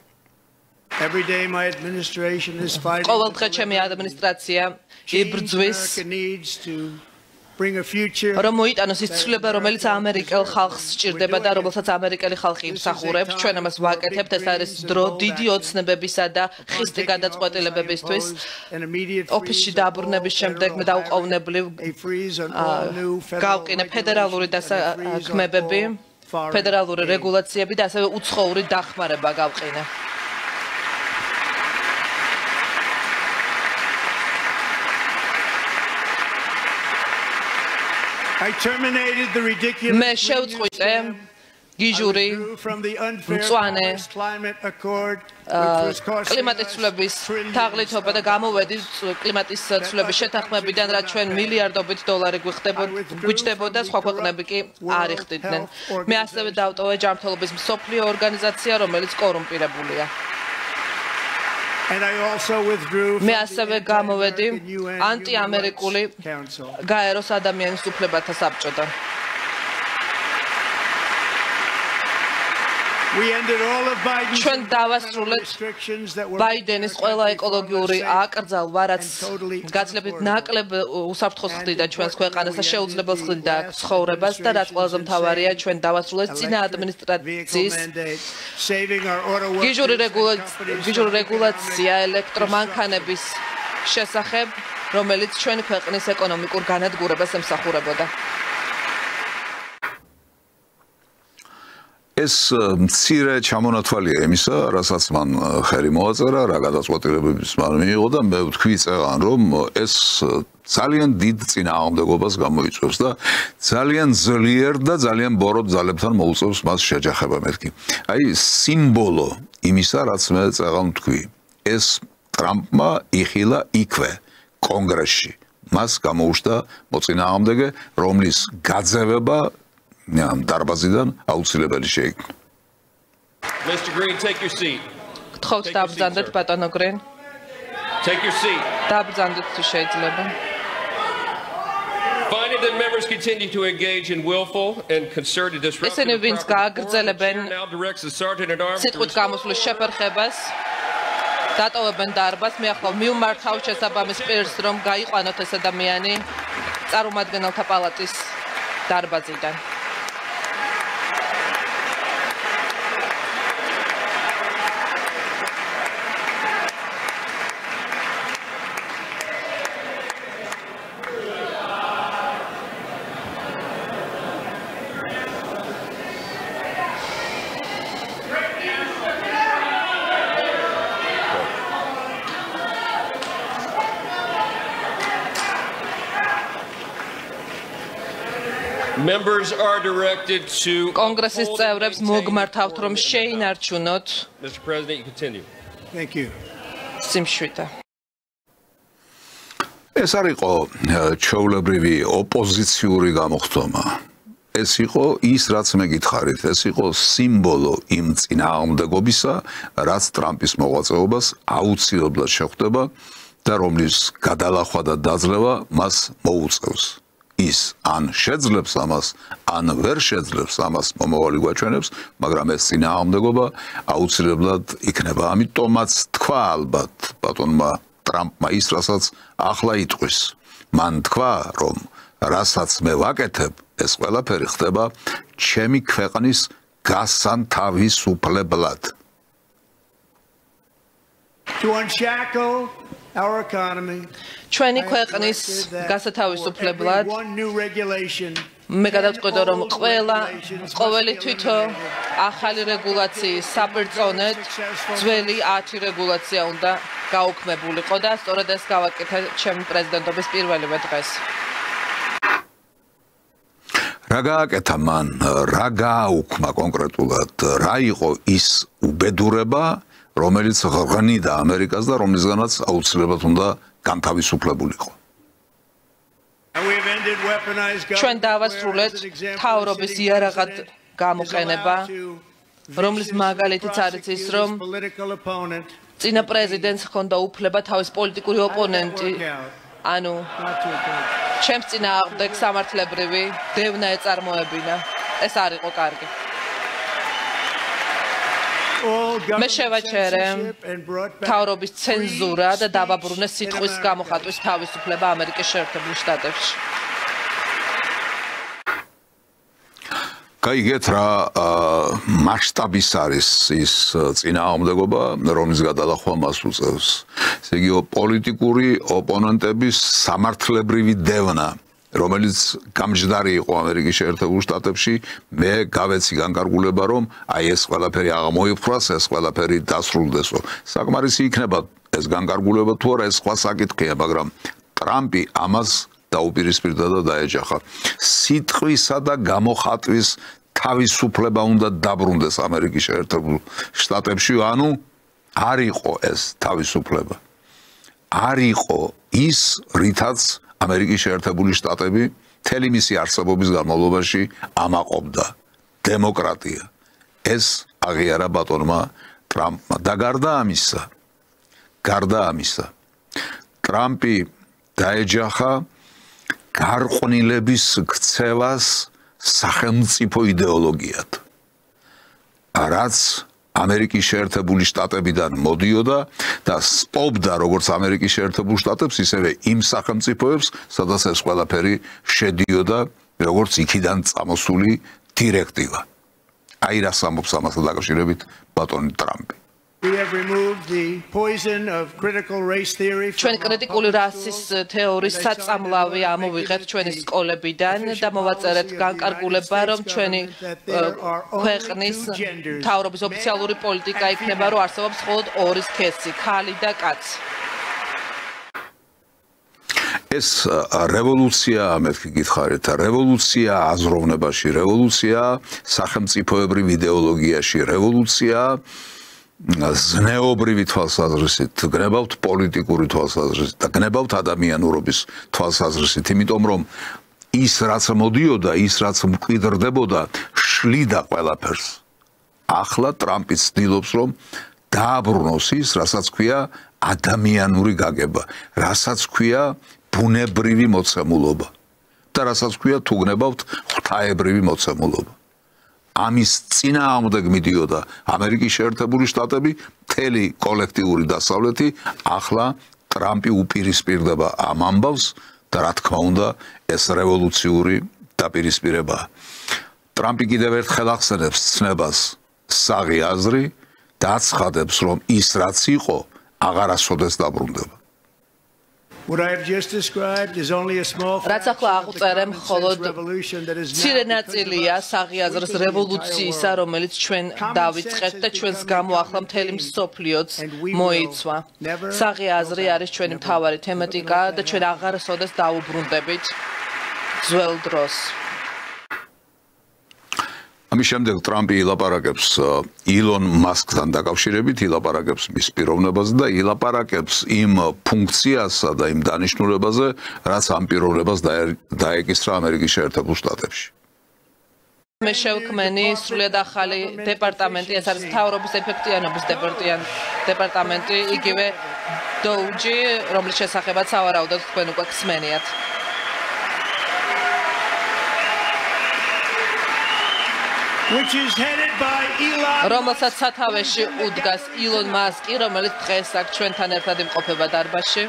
ყოველდღე ჩემი ადმინისტრაცია იბრძვის რომ მოიტანოს ის ცვლილება, რომელიც ამერიკელ ხალხს სჭირდება და რომელსაც ამერიკელი ხალხი იმსახურებს. ჩვენ ამას ვაკეთებთ, ეს არის დრო დიდი ოცნებებისა და ხისტი გადაწყვეტილებებისთვის. ოფისში დაბრუნების შემდეგ მე დაუყოვნებლივ გავყინე ფედერალური დასაქმებები, ფედერალური რეგულაციები და ასევე უცხოური დახმარება გავყინე. მე შევწყვიტე გიჟური მწვანე კლიმატის ცვლილების თაღლითობა და გამოვედი კლიმატის ცვლილების შეთანხმებიდან, რაც ჩვენ მილიარდობით დოლარი გვიჭდებოდა, სხვა ქვეყნები კი არ იხდიდნენ. მე ასევე დავტოვე ჯანმრთელობის მსოფლიო ორგანიზაცია, რომელიც კორუმპირებულია. მე ასევე გამოვედი ანტიამერიკული გაეროს ადამიანის უფლებათა საბჭოდან. ჩვენ დავასრულეთ ბაიდენის ყველა ეკოლოგიური აკრძალვა, რაც გაცილებით ნაკლებ უსაფრთხოს ხდიდა ჩვენს ქვეყანას და შეუძლებელს ხდიდა ცხოვრებას და რაც ყველაზე მთავარია, ჩვენ დავასრულეთ წინა ადმინისტრაციის გიჟური რეგულაცია ელექტრომანქანების შესახებ, რომელიც ჩვენი ქვეყნის ეკონომიკურ განადგურებას ემსახურებოდა. ეს მცირე ჩამონათვალია იმისა, რასაც მან ხელი მოაწერა, რა გადაწყვეტილებებს მან მიიღო და მე ვთქვი წეგან, რომ ეს ძალიან დიდ წინააღმდეგობას გამოიწვევს და ძალიან ძლიერ და ძალიან ბოროტ ძალებთან მოუწევს მას შეჯახება მეთქი. აი სიმბოლო იმისა, რაც მე წეგან ვთქვი, ეს ტრამპმა იხილა იქვე კონგრესში. მას გამოუშვა მოწინააღმდეგე, რომლის გაძევება დარბაზიდან აუცილებელი შეიქმნა. Mr. Green, take your seat. გთხოვთ დაბრძანდეთ ბატონო გრინ. Take your seat. დაბრძანდეთ თუ შეიძლება. Finding that members continue to engage in willful and concerted disruption. ესენი ვინც გააგრძელებენ სიტყვით გამოსვლის შეფერხებას დატოვებენ დარბაზს, მე ახლა მივმართავ შესაბამის პირს, რომ გაიყვანოთ ეს ადამიანი წარმომადგენელთა პალატის დარბაზიდან. Members are directed to კონგრესის წევრებს მოგმართავთ რომ შეინარჩუნოთ Mr. President, you continue. Thank you. სიმშვიდე. ეს არ იყო ჩვეულებრივი ოპოზიციური გამოხდომა. ეს იყო ის, რაც მე გითხარით, ეს იყო სიმბოლო იმ წინააღმდეგობისა, რაც ტრამპის მოღვაწეობას აუცილებლად შეხვდება და რომლის გადალახვა და დაძლევა მას მოუწევს. ის ან შეძლებს ამას, ან ვერ შეძლებს ამას მომავალი გვაჩვენებს, მაგრამ ეს წინააღმდეგობა აუცილებლად იქნება. ამიტომაც თქვა ალბათ ბატონმა ტრამპმა ის, რასაც ახლა იტყვის. მან თქვა, რომ რასაც მე ვაკეთებ, ეს ყველაფერი ხდება ჩემი ქვეყნის გასანთავისუფლებლად. To unshackle our economy. ჩვენი ქვეყნის გასათავისუფლებლად მე გადავწყვიტე რომ ყოველი თვითო ახალი რეგულაციის საპირწონედ ძველი 10 რეგულაცია უნდა გაუქმებულიყო და სწორედ ეს გავაკეთე ჩემი პრეზიდენტობის პირველივე დღეს. რა გააკეთა მან, რა გააუქმა კონკრეტულად, რა იყო ის უბედურება, რომელიც ღრღნიდა ამერიკას და რომლისგანაც აუცილებლად უნდა განთავისუფლებულიყო. ჩვენ დავასრულეთ თავრობის იარაღად გამოყენება, რომლის მაგალითიც არის ის, რომ წინა პრეზიდენტს ჰქონდა უფლება თავის პოლიტიკური ოპონენტი, ანუ ჩემს წინააღმდეგ სამართლებრივი დევნა ეწარმოებინა. ეს არ იყო კარგი. მე შევაჩერე თავრობის ცენზურა და დავაბრუნე სიტყვის გამოხატვის თავისუფლება ამერიკის შეერთებულ შტატებში. გაიგეთ რა მასშტაბის არის ის წინააღმდეგობა, რომლის გადალახვა მას უწევს. ესე იგი პოლიტიკური ოპონენტების სამართლებრივი დევნა, რომელიც გამჯდარი იყო ამერიკის შეერთებულ შტატებში, მე გავეცი განკარგულება, რომ აი ეს ყველაფერი აღმოიფრას, ეს ყველაფერი დასრულდესო. საკმარისი იქნება ეს განკარგულება თუ არა, ეს სხვა საკითხია, მაგრამ ტრამპი ამას დაუპირისპირდა და დაეჯახა. სიტყვისა და გამოხატვის თავისუფლება უნდა დაბრუნდეს ამერიკის შეერთებულ შტატებში, ანუ არ იყო ეს თავისუფლება. არ იყო ის, რითაც ამერიკის შეერთებული შტატები მთელი მისი არსებობის განმავლობაში ამაყობდა დემოკრატია. ეს აღიარა ბატონმა ტრამპმა და გარდა ამისა, ტრამპი დაეჯახა გარყვნილების ქცევას სახელმწიფო იდეოლოგიად, რაც ამერიკის შეერთებული შტატებიდან მოდიოდა და სპობდა როგორც ამერიკის შეერთებულ შტატებს, ისევე იმ სახელმწიფოებს, სადაც ეს ყველაფერი შედიოდა, როგორც იქიდან წამოსული დირექტივა. აი რას ამბობს ამასთან დაკავშირებით ბატონი ტრამპი. ჩვენ კრიტიკული რასის თეორიის საწამლავი ამოვიღეთ ჩვენი სკოლებიდან და მოვაწერეთ განკარგულება, რომ ჩვენი ქვეყნის მთავრობის ოფიციალური პოლიტიკა იქნება, რომ არსებობს მხოლოდ ორი სქესი, ქალი და კაცი. ეს რევოლუცია, მეთქი გითხარით, რევოლუცია აზროვნებაში, რევოლუცია სახელმწიფოებრივ იდეოლოგიაში, რევოლუცია ზნეობრივი თვალსაზრისით, გნებავთ პოლიტიკური თვალსაზრისით და გნებავთ ადამიანურობის თვალსაზრისით, იმიტომ რომ ის რაც მოდიოდა, ის რაც მკვიდრდებოდა, შლიდა ყველაფერს. ახლა ტრამპი ცდილობს, რომ დააბრუნოს ის, რასაც ქვია ადამიანური გაგება, რასაც ქვია ბუნებრივი მოცემულობა და რასაც ქვია თუ გნებავთ ღვთაებრივი მოცემულობა. ამის წინააღმდეგ მიდიოდა ამერიკის შეერთებული შტატები, მთელი კოლექტიური დასავლეთი, ახლა ტრამპი უპირისპირდება ამ ამბავს და რა თქმა უნდა, ეს რევოლუციური დაპირისპირებაა. ტრამპი კიდევ ერთხელ ახსენებს ცნებას საღი აზრი და აცხადებს, რომ ის რაც იყო, აღარასოდეს დაბრუნდება. რაც ახლა აღწერე, მხოლოდ მცირე ნაწილია საღი აზრის რევოლუციისა, რომელიც ჩვენ დავიწყეთ და ჩვენს გამო ახლა მთელი მსოფლიოც მოიცვა. საღი აზრი არის ჩვენი მთავარი თემატიკა და ჩვენ აღარასოდეს დავუბრუნდებით ძველ დროს. ამის შემდეგ ტრამპი ილაპარაკებს ილონ მასკთან დაკავშირებით, ილაპარაკებს მის პიროვნებაზე და ილაპარაკებს იმ ფუნქციასა და იმ დანიშნულებაზე, რაც ამ პიროვნებას დაეკისრა ამერიკის შეერთებულ შტატებში. მე შევქმენი სრულიად ახალი დეპარტამენტი, ეს არის მთავრობის ეფექტიანობის დეპარტამენტი, იგივე დოუჯი, რომლის შესახებაც ავარაუდოთ თქვენ უკვე ხსმენიათ. რომელსაც სათავეში უდგას ილონ მასკი, რომელიც დღეს აქ ჩვენთან ერთად იმყოფება დარბაზში.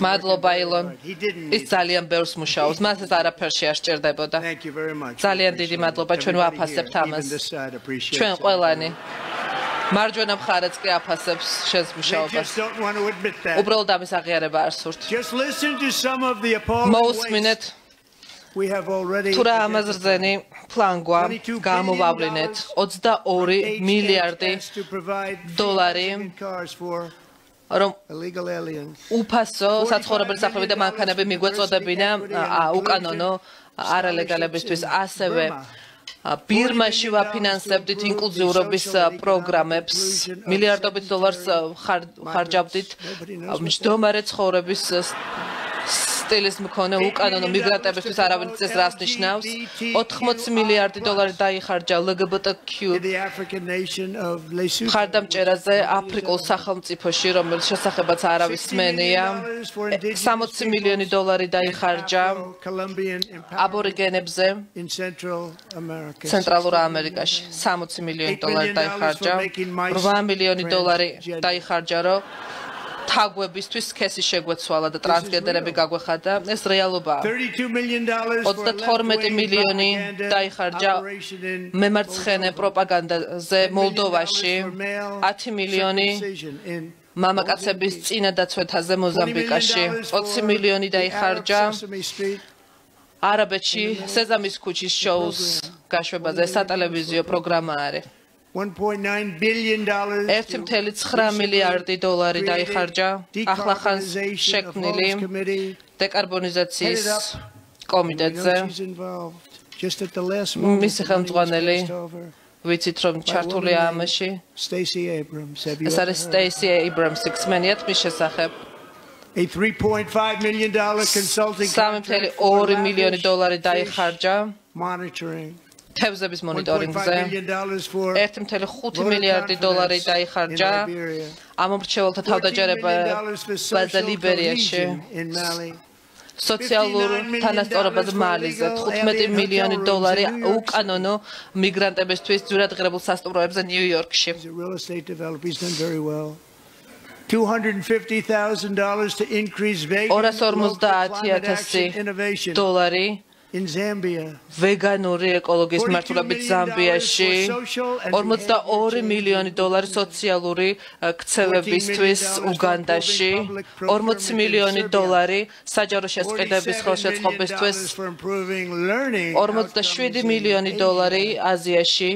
მადლობა ილონ. ის ძალიან ბევრს მუშაობს, მას ეს არაფერში არ სჭირდებოდა. ძალიან დიდი მადლობა, ჩვენ ვაფასებთ ამას. ჩვენ ყველანი მარჯვენა მხარეც კი აფასებს შენს მუშაობას. უბრალოდ ამის აღიარება არ სურთ. მოусმინეთ თუ რა ამაზრზენი ფლანგვა გამოვავლინეთ 22 მილიარდი დოლარი რომ უფასო საცხოვრებელი სახლები და მანქანები მიგვეწოდებინა უკანონო არალეგალებისთვის, ასევე ბირმაში ვაფინანსებდით ინკლუზიურობის პროგრამებს, მილიარდობით დოლარს ხარჯავდით მჯდომარე ცხოვრების სტილის მქონე უკანონო მიგრანტებისთვის, არავინ წეს რას ნიშნავს. 80 მილიარდი დოლარი დაიხარჯა LGBTQ მხარდამჭერაზე აფრიკულ სახელმწიფოში, რომელიც შესახებაც არავის სმენია. 60 მილიონი დოლარი დაიხარჯა აბორიგენებზე ცენტრალურ ამერიკაში. 60 მილიონი დოლარი დაიხარჯა. 8 მილიონი დოლარი დაიხარჯა, რომ თაგვებისთვის სქესი შეგვეცვალა და ტრანსგენდერები გაგვეხადა. ეს რეალობაა. 32 მილიონი დაიხარჯა მემარცხენე პროპაგანდაზე მოლდოვაში, 10 მილიონი მამაკაცების წინადაცვეთაზე მოზამბიკაში, 20 მილიონი დაიხარჯა არაბეთში სეზამის ქუჩის შოუს გაშვებაზე. სატელევიზიო პროგრამა არის. 1.9 მილიარდი დოლარი დაიხარჯა ახლახანს შექმნილი დეკარბონიზაციის კომიტეტზე. მისი ხელმძღვანელი ვიცით რომ ჩართულია ამაში. ეს არის Stacey Abrams, ხსმენიათ მის შესახებ. $3.2 მილიონი დოლარი დაიხარჯა თევზების მონიტორინგზე. 1.5 მილიარდი დოლარი დაიხარჯა ამომრჩეველთა თავდაჯერებაზე ლიბერიაში. სოციალურ თანასწორობაზე მალიზე 15 მილიონი დოლარი უკანონო მიგრანტებისთვის ძვირადღირებულ სასტუმროებზე ნიუ-იორკში. $250,000 ვეგანური ეკოლოგიის მმართველობით ზამბიაში, 42 მილიონი დოლარი სოციალური ქცევებისთვის უგანდაში, 40 მილიონი დოლარი საჯარო შესყიდების ხელშეწყობისთვის, 47 მილიონი დოლარი აზიაში,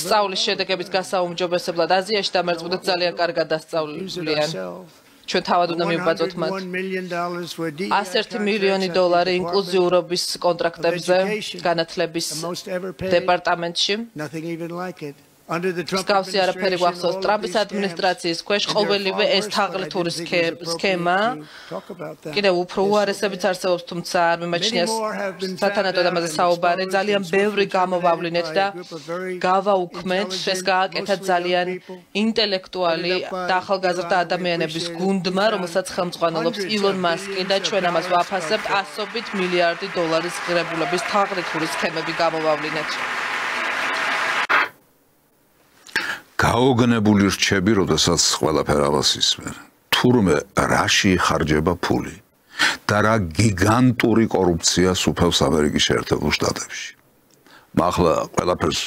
სწავლის შედეგების გასაუმჯობესებლად. აზიაში დამერწმუნდეთ ძალიან კარგად დასწავლიან. ჩვენ თავად უნდა მივბაძოთ მათ. 101 მილიონი დოლარი ინკლუზიურობის კონტრაქტებზე განათლების დეპარტამენტში. მსგავსი არაფერი გვახსოვს ტრამპის ადმინისტრაციის ქვეშ ყოველივე ეს თაღლითური სქემა კიდევ უფრო უარესებიც არსებობს, თუმცა არ მიმაჩნია სათანადოდ ამაზე საუბარი. ძალიან ბევრი გამოვავლინეთ და გავაუქმეთ, ეს გააკეთა ძალიან ინტელექტუალი და ახალგაზრდა ადამიანების გუნდმა, რომელსაც ხელმძღვანელობს ილონ მასკი და ჩვენ ამას ვაფასებთ. ასობით მილიარდი დოლარის ღირებულების თაღლითური სქემები გამოვავლინეთ. გაოგნებული რჩები, როდესაც ყველაფერ ამას ისმენ. თურმე რაში ხარჯება ფული და რა გიგანტური კორუფცია სუფევს ამერიკის შეერთებულ შტატებში. ახლა ყველაფერს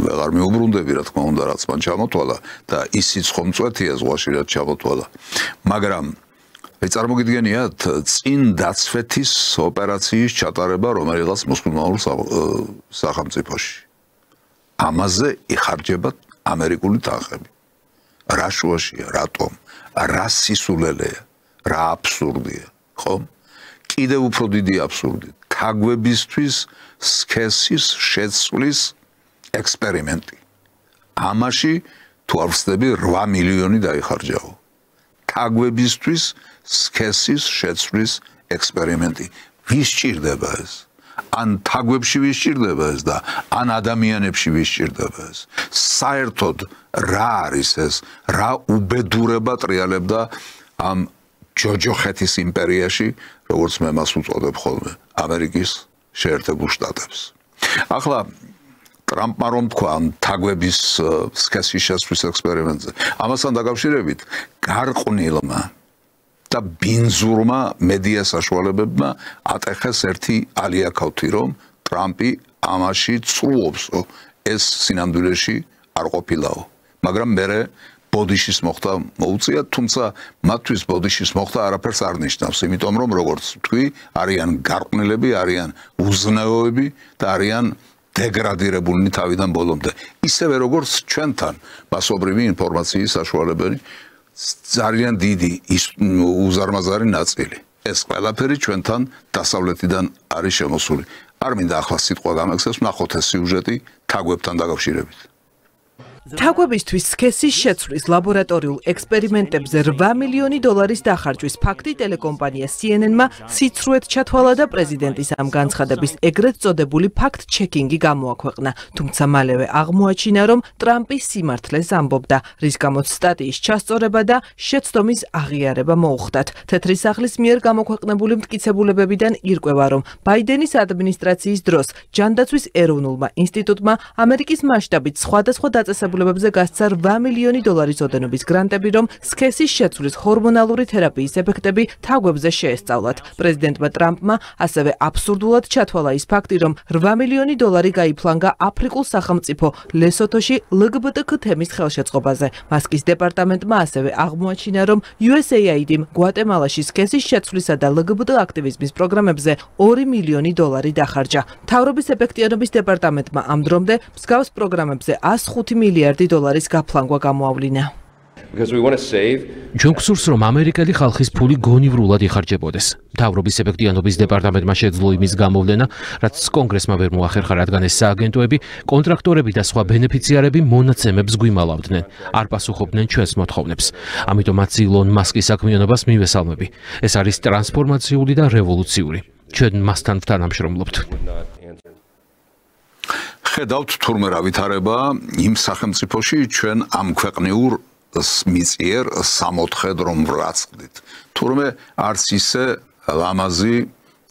ვეღარ მიუბრუნდები, რა თქმა უნდა, რაც მან ჩამოთვალა და ისიც ხომ წვეთია ზღვაში რაც ჩამოთვალა. მაგრამ წარმოგიდგენიათ წინ დაცვეთის ოპერაციის ჩატარება რომელიღაც მუსლიმანურ სახელმწიფოში. ამაზე იხარჯება ამერიკული თანხები. რა შუაშია, რატომ? რა სისულელეა, რა აბსურდია, ხო? კიდევ უფრო დიდი აბსურდი. თაგვებისთვის სქესის შეცვლის ექსპერიმენტი. ამაში თუ არ ვხსნები 8 მილიონი დაიხარჯაო. თაგვებისთვის სქესის შეცვლის ექსპერიმენტი. ვის სჭირდება ეს? ან თაგვებში ვის სჭირდება ეს და ან ადამიანებში ვის სჭირდება ეს? საერთოდ რა არის ეს? რა უბედურება ტრიალებდა ამ ჯოჯოხეთის იმპერიაში, როგორც მე მას უწოდებ ხოლმე, ამერიკის შეერთებულ შტატებს. ახლა ტრამპმა რომ თქვა ამ თაგვების სქესის შეცვლის ექსპერიმენტზე, ამასთან დაკავშირებით გარყვნილმა და ბინძურმა მედია საშუალებებმა ატეხეს ერთი ალიაქავთი, რომ ტრამპი ამაში წრულობსო, ეს სინამდვილეში არ ყოფილაო. მაგრამ მერე ბოდიშის მოხდა მოუწია, თუმცა მათთვის ბოდიშის მოხდა არაფერს არ ნიშნავს, იმიტომ რომ როგორც თქვი, არიან გარყვნილები, არიან უზნეოები და არიან დეგრადირებულნი თავიდან ბოლომდე. ისევე როგორც ჩვენთან მასობრივი ინფორმაციის საშუალებანი ძალიან დიდი უზარმაზარი ნაწილი. ეს ყველაფერი ჩვენთან დასავლეთიდან არის შემოსული. არ მინდა ახლა სიტყვა გამექსეს, ნახოთ ეს სიუჟეტი თაგვებთან დაკავშირებით. თაგვებისთვის სქესის შეცვლის ლაბორატორიულ ექსპერიმენტებზე 8 მილიონი დოლარის დახარჯვის ფაქტი ტელეკომპანია CNN-მა სიცრუეთ ჩათვალა და პრეზიდენტის ამ განცხადების ეგრეთ წოდებული ფაქტ-ჩეკინგი გამოაქვეყნა. თუმცა მალევე აღმოაჩინა, რომ ტრამპი სიმართლეს ამბობდა, რის გამოც სტატიის ჩასწორება და შეცდომის აღიარება მოუხდათ. თეთრი სახლის მიერ გამოქვეყნებული მტკიცებულებებიდან ირკვევა, რომ ბაიდენის ადმინისტრაციის დროს ჯანდაცვის ეროვნულმა ინსტიტუტმა ამერიკის მასშტაბით სხვადასხვა დაწესებულებებზე გასცა 8 მილიონი დოლარის ოდენობის გრანტები, რომ სქესის შეცვლის ჰორმონალური თერაპიის ეფექტები თაგვებზე შეესწავლათ. პრეზიდენტმა ტრამპმა ასევე აბსურდულად ჩათვალა ის ფაქტი, რომ 8 მილიონი დოლარი გაიფლანგა აფრიკულ სახელმწიფო ლესოთოში LGBTQ თემის ხელშეწყობაზე. მასკის დეპარტამენტმა ასევე აღმოაჩინა, რომ USAID-მ გვატემალაში სქესის შეცვლისა და LGBT აქტივიზმის პროგრამებზე 2 მილიონი დოლარი დახარჯა. მთავრობის ეფექტიანობის დეპარტამენტმა ამ დრომდე მსგავს პროგრამებზე 105 მილიარდი დოლარის გაფლანგვა გამოავლინა. ჩვენ გვსურს, რომ ამერიკელი ხალხის ფული გონივრულად იხარჯებოდეს. მთავრობის ეფექტიანობის დეპარტამენტმა შეძლო იმის გამოვლენა, რაც კონგრესმა ვერ მოახერხა, რადგან ეს სააგენტოები, კონტრაქტორები და სხვა ბენეფიციარები მონაცემებს გვიმალავდნენ, არ პასუხობდნენ ჩვენს მოთხოვნებს. ამიტომ მათ ილონ მასკის საქმიანობას მივესალმები. ეს არის ტრანსფორმაციული და რევოლუციური. ჩვენ მასთან ვთანამშრომლობთ. ხედავთ თურმე რა ვითარება იმ სახელმწიფოში ჩვენ ამ ქვეყნიურ მიწიერ სამოთხედ რომ ვრაცხდით. თურმე არც ისე ლამაზი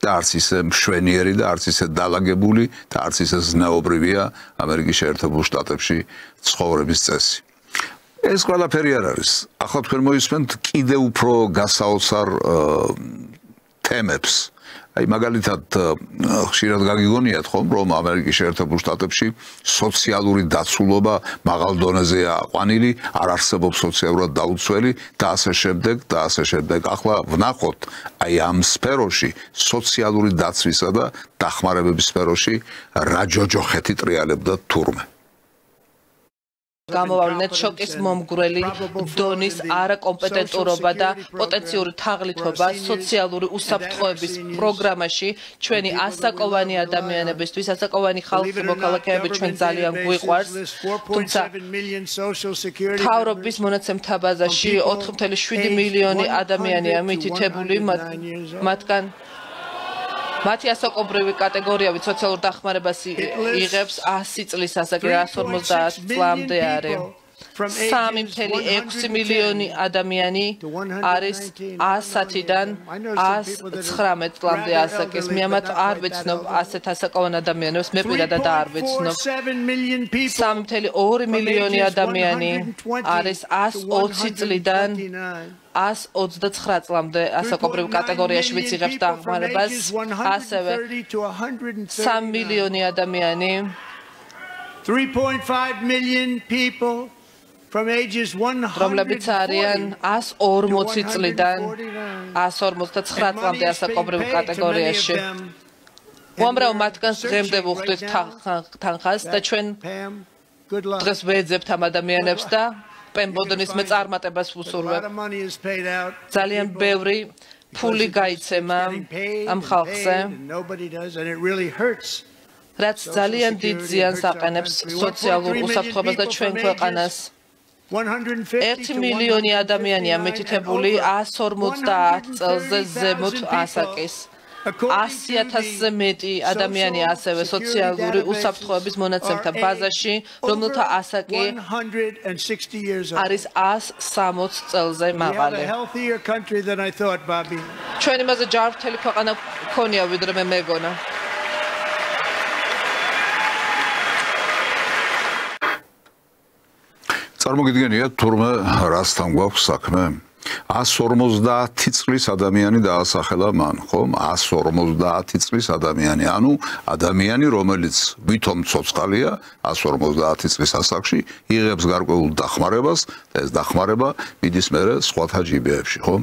და არც ისე მშვენიერი და არც ისე დალაგებული და არც ისე ზნეობრივია ამერიკის შეერთებულ შტატებში ცხოვრების წესი. ეს ყველაფერი არ არის. ახლა თქვენ მოისმენთ კიდევ უფრო გასაოცარ თემებს. აი მაგალითად ხშირად გაგიგონიათ ხომ რომ ამერიკის შეერთებულ შტატებში სოციალური დაცულობა მაღალ დონეზეა აყვანილი, არ არსებობს სოციალურად დაუცველი და ასე შემდეგ და ასე შემდეგ. ახლა ვნახოთ აი ამ სფეროში სოციალური დაცვისა და დახმარებების სფეროში რა ჯოჯოხეთი ტრიალებდა თურმე. გამოვავლინეთ შოკის მომგვრელი დონის არაკომპეტენტურობა და პოტენციური თაღლითობა სოციალური უსაფრთხოების პროგრამაში ჩვენი ასაკოვანი ადამიანებისთვის, ასაკოვანი ხალხი მოქალაქეები ჩვენ ძალიან გვიყვარს, თუმცა მთავრობის მონაცემთა ბაზაში 4.7 მილიონი ადამიანია მითითებული, მათგან მათი ასაკობრივი კატეგორიები სოციალურ დახმარებას იღებს 100 წლის ასაკი 150 წლამდე არის. 3.6 მილიონი ადამიანი არის 110-დან 119 წლამდე ასაკის. მე ამათ არ ვიცნობ ასეთ ასაკოვან ადამიანებს, მე პირადად არ ვიცნობ. 3.2 მილიონი ადამიანი არის 120 წლიდან 129 წლამდე ასაკობრივ კატეგორიაში ვიც იღებს დახმარებას. ასევე 3 მილიონი ადამიანი 3.5 million people რომლებიც არიან 140 წლიდან 159 წლამდე ასაკობრივ კატეგორიაში. უამრავ მათგანს დღემდე ვუხდით თანხას და ჩვენ დღეს ვეძებთ ამ ადამიანებს და პემბოდნის მეწარმატებას ვუსურვებ. ძალიან ბევრი ფული გაიცემა ამ ხალხზე, რაც ძალიან დიდ ზიანს აყენებს სოციალურ უსაფრთხოებას და ჩვენ ქვეყანას. 1 მილიონი ადამიანია მითითებული 150 წელზე ზემოთ ასაკის. 100,000-ზე მეტი ადამიანია ასევე სოციალური უსაფრთხოების მონაცემთა ბაზაში, რომელთა ასაკი არის 160 წელზე მაღალი. ჩვენ იმაზე ჯანმრთელი ქვეყანა გქონია, ვიდრე მე მეგონა. წარმოგიდგენია თურმე რასთან გვაქვს საქმე? 150 წლის ადამიანი დაასახელა მან, ხომ? 150 წლის ადამიანი, ანუ ადამიანი, რომელიც ვითომ ცოცხალია 150 წლის ასაკში, იღებს გარკვეულ დახმარებას და ეს დახმარება მიდის მერე სხვათა ჯიბეებში, ხომ?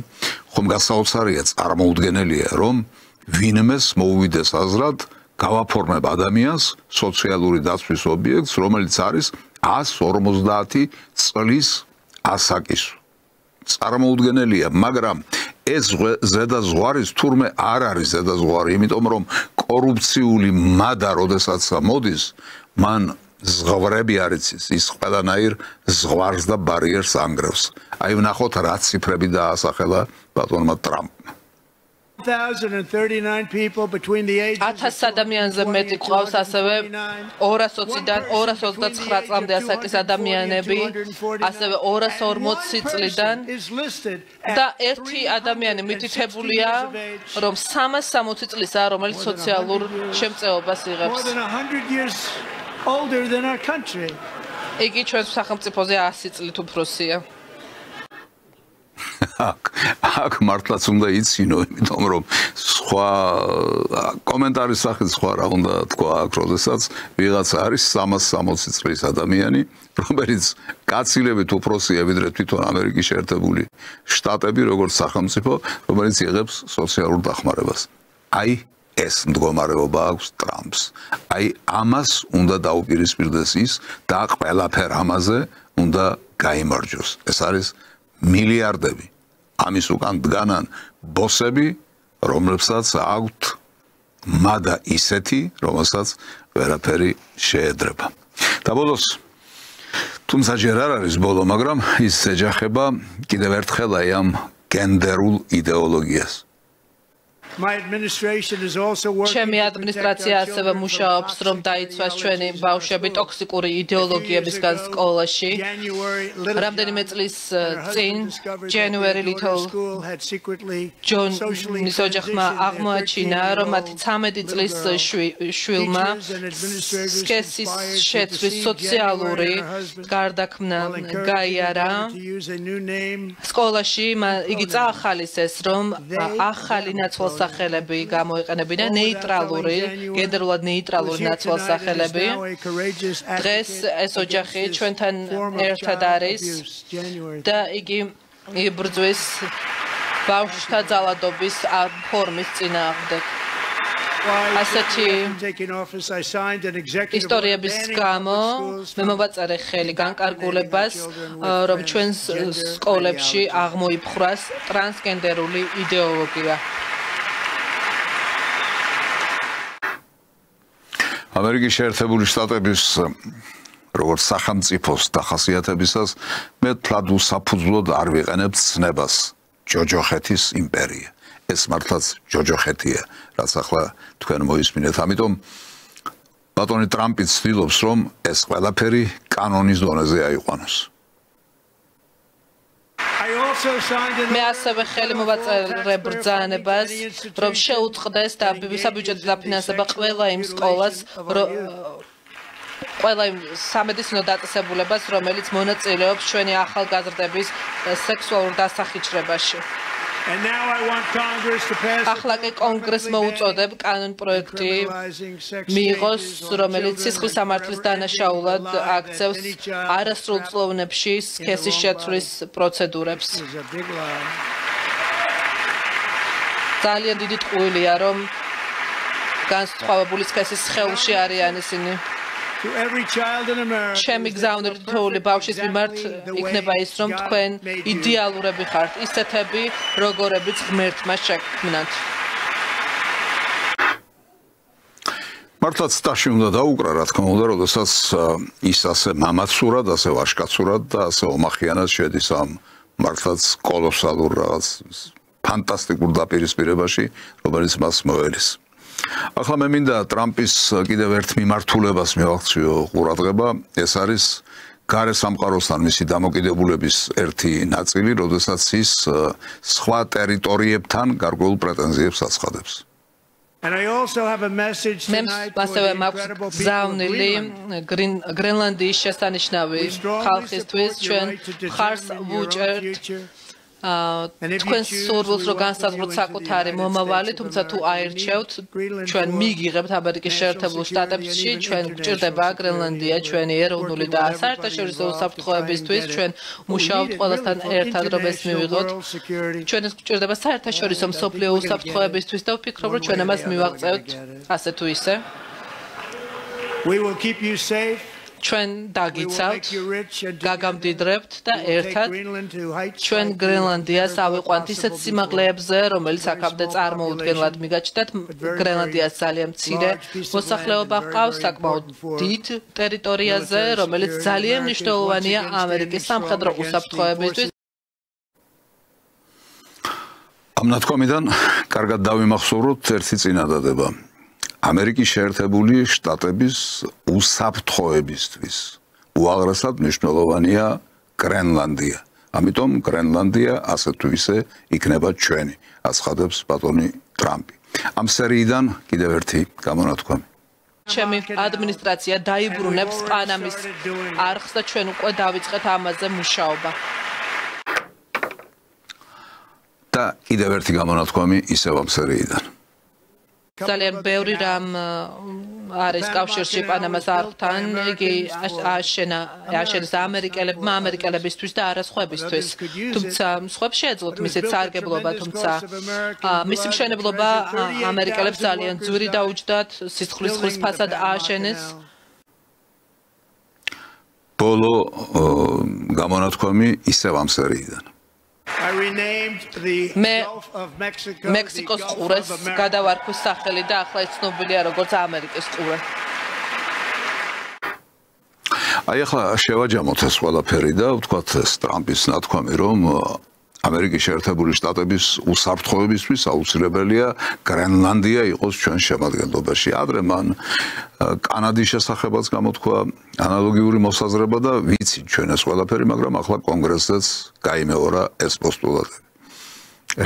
ხომ გასაოცარია, წარმოუდგენელია, რომ ვინმეს მოუვიდეს აზრად გავაფორმებ ადამიანს სოციალური დაცვის ობიექტს, რომელიც არის 150 წლის ასაკის. წარმოუდგენელია, მაგრამ ეს ზედაზღვარის თურმე არ არის ზედაზღვარი, იმიტომ რომ კორუფციული მადა, როდესაც მოდის, მან ზღვარები არ იცის, ის ყველანაირ ზღვარს და ბარიერს ანგრევს. აი ვნახოთ რა ციფრები დაასახელა ბატონმა ტრამპმა. 1000 ადამიანზე მეტი ყავს ასევე 220-დან 229 წლამდე ასაკის ადამიანები, ასევე 240 წლიდან და ერთი ადამიანი მითითებულია, რომ 360 წლისაა, რომელიც სოციალურ შემწეობას იღებს. იგი ჩვენს სახელმწიფოზე 100 წლით უფროსია. აქ მართლაც უნდა იცინო, იმიტომ რომ სხვა კომენტარის სახით სხვა რა უნდა თქვა აქ, როდესაც ვიღაცა არის 360 წლის ადამიანი, რომელიც გაცილებით უფროსია ვიდრე თვითონ ამერიკის შეერთებული შტატები, როგორც სახელმწიფო, რომელიც იღებს სოციალურ დახმარებას. აი ეს მდგომარეობა აქვს ტრამპს. აი ამას უნდა დაუპირისპირდეს ის და ყველაფერ ამაზე უნდა გაიმარჯოს. ეს არის მილიარდები. ამის უკან დგანან ბოსები, რომლებსაც აქვთ მადა ისეთი, რომელსაც ვერაფერი შეედრება. და ბოლოს, თუმცა ჯერ არ არის ბოლო, მაგრამ ის ეჯახება კიდევ ერთხელ აი ამ გენდერულ იდეოლოგიას. ჩემი ადმინისტრაცია ასევე მუშაობს, რომ დაიცვას ჩვენი ბავშვები ტოქსიკური იდეოლოგიებისგან სკოლაში. რამდენიმე წლის წინ January Little ჯონის ოჯახმა აღმოაჩინა, რომ მათი 13 წლის შვილმა სქესის შეცვლის სოციალური გარდაქმნა გაიარა. სკოლაში იგი წაახალისეს, რომ ახალი ნაცვალსახელები გამოიყენებინა, ნეიტრალური, გენდერულად ნეიტრალური ნაცვალსახელები. დღეს ეს ოჯახი ჩვენთან ერთად არის და იგი იბრძვის ბავშვთა ძალადობის ფორმის წინააღმდეგ. ასეთი ისტორიების გამო მე მოვაწერე ხელი განკარგულებას, რომ ჩვენს სკოლებში აღმოიფხვრას ტრანსგენდერული იდეოლოგია. ამერიკის შეერთებული შტატების როგორც სახელმწიფოს დახასიათებისას მე თლად უსაფუძვლოდ არ ვიყენებ ცნებას ჯოჯოხეთის იმპერია. ეს მართლაც ჯოჯოხეთია, რაც ახლა თქვენ მოისმინეთ. ამიტომ ბატონი ტრამპი ცდილობს, რომ ეს ყველაფერი კანონის დონეზე აიყვანოს. მე ასევე ხელი მოვაწერე ბრძანებას, რომ შეუწყდეს და საბიუჯეტო დაფინანსება ყველა იმ სკოლას, ყველა იმ სამედიცინო დაწესებულებას, რომელიც მონაწილეობს ჩვენი ახალგაზრდების სექსუალურ დასახიჩრებაში. ახლა კი კონგრესმა უწოდებ კანონპროექტი მიიღოს, რომელიც სისხლის სამართლის დანაშაულად აქცევს არასრულ წლოვნებში სქესის შეცვლის პროცედურებს. ძალიან დიდი ტყუილია, რომ განსხვავებული სქესის სხეულში არიან ისინი. ჩემი გზავნილი თითოეული ბავშვის მიმართ იქნება ის, რომ თქვენ იდეალურები ხართ, ისეთები, როგორებიც ღმერთმა შექმნათ. მართლაც ტაში უნდა დაუკრა, რა თქმა უნდა, როდესაც ის ასე მამაცურად, ასე ვაჟკაცურად და ასე ომახიანად შედის ამ მართლაც კოლოსალურ რაღაც ფანტასტიკურ დაპირისპირებაში, რომელიც მას მოელის. ახლა მე მინდა ტრამპის კიდევ ერთ მიმართულებას მივახციო ყურადღება, ეს არის გარე სამყაროსთან მისი დამოკიდებულების ერთი ნაწილი, როდესაც ის სხვა ტერიტორიებთან გარკვეულ პრეტენზიებს აცხადებს. მე ასევე მაქვს გზავნილი გრენლანდიის შესანიშნავი ხალხისთვის, ჩვენ მხარს ვუჭერთ თქვენ სურვილს რომ განსაზღვროთ საკუთარი მომავალი, თუმცა თუ აირჩევთ, ჩვენ მიგიღებთ ამერიკის შეერთებულ შტატებში, ჩვენ გვჭირდება გრენლანდია, ჩვენი ეროვნული და საერთაშორისო უსაფრთხოებისთვის, ჩვენ მუშაობთ ყველასთან ერთად, რომ ეს მივიღოთ. ჩვენ ეს გვჭირდება საერთაშორისო მსოფლიო უსაფრთხოებისთვის და ვფიქრობ, რომ ჩვენ ამას მივაღწევთ ასე თუ ისე. ჩვენ დაგიცავთ, გაგამდიდრებთ და ერთად ჩვენ გრენლანდიას ავიყვანთ ისეთ სიმაღლეებზე, რომელიც აქამდე წარმოუდგენლად მიგაჩნდათ. გრენლანდიას ძალიან მცირე მოსახლეობა ჰყავს, საკმაოდ დიდ ტერიტორიაზე, რომელიც ძალიან მნიშვნელოვანია ამერიკის სამხედრო უსაფრთხოებისთვის. ამ ნათქვამიდან კარგად დავიმახსოვროთ ერთი წინადადება. ამერიკის შეერთებული შტატების უსაფრთხოებისთვის უაღრესად მნიშვნელოვანია გრენლანდია. ამიტომ გრენლანდია ასე თუ ისე იქნება ჩვენი, აცხადებს ბატონი ტრამპი. ამ სერიიდან კიდევ ერთი გამონათქვამი. ჩემი ადმინისტრაცია დაიბრუნებს პანამის არხს და ჩვენ უკვე დავიწყეთ ამაზე მუშაობა. და კიდევ ერთი გამონათქვამი ისევ ამ სერიიდან. ძალიან ბევრი რამ არის კავშირში პანამას არხთან, იგი აშენეს ამერიკელებისთვის და არა სხვებისთვის. თუმცა სხვებს შეეძლოთ მისი სარგებლობა, თუმცა მისი მშენებლობა ამერიკელებს ძალიან ძვირი დაუჯდათ, სისხლის ფასად ააშენეს. ბოლო გამონათქვამი ისევ ამ სერიიდან. მე მექსიკოს ყურეს გადავარქვის სახელი და ახლა ის ცნობილია როგორც ამერიკის ყურე. აი ახლა შევაჯამოთ ეს ყველაფერი და ვთქვათ ეს ტრამპის ნათქვამი, რომ ამერიკის შეერთებული შტატების უსაფრთხოებისთვის აუცილებელია გრენლანდია იყოს ჩვენ შემადგენლობაში. ადრე მან კანადის შესახებაც გამოთქვა ანალოგიური მოსაზრება და ვიცით ჩვენ ეს ყველაფერი, მაგრამ ახლა კონგრესზეც გაიმეორა ეს პოსტულატები.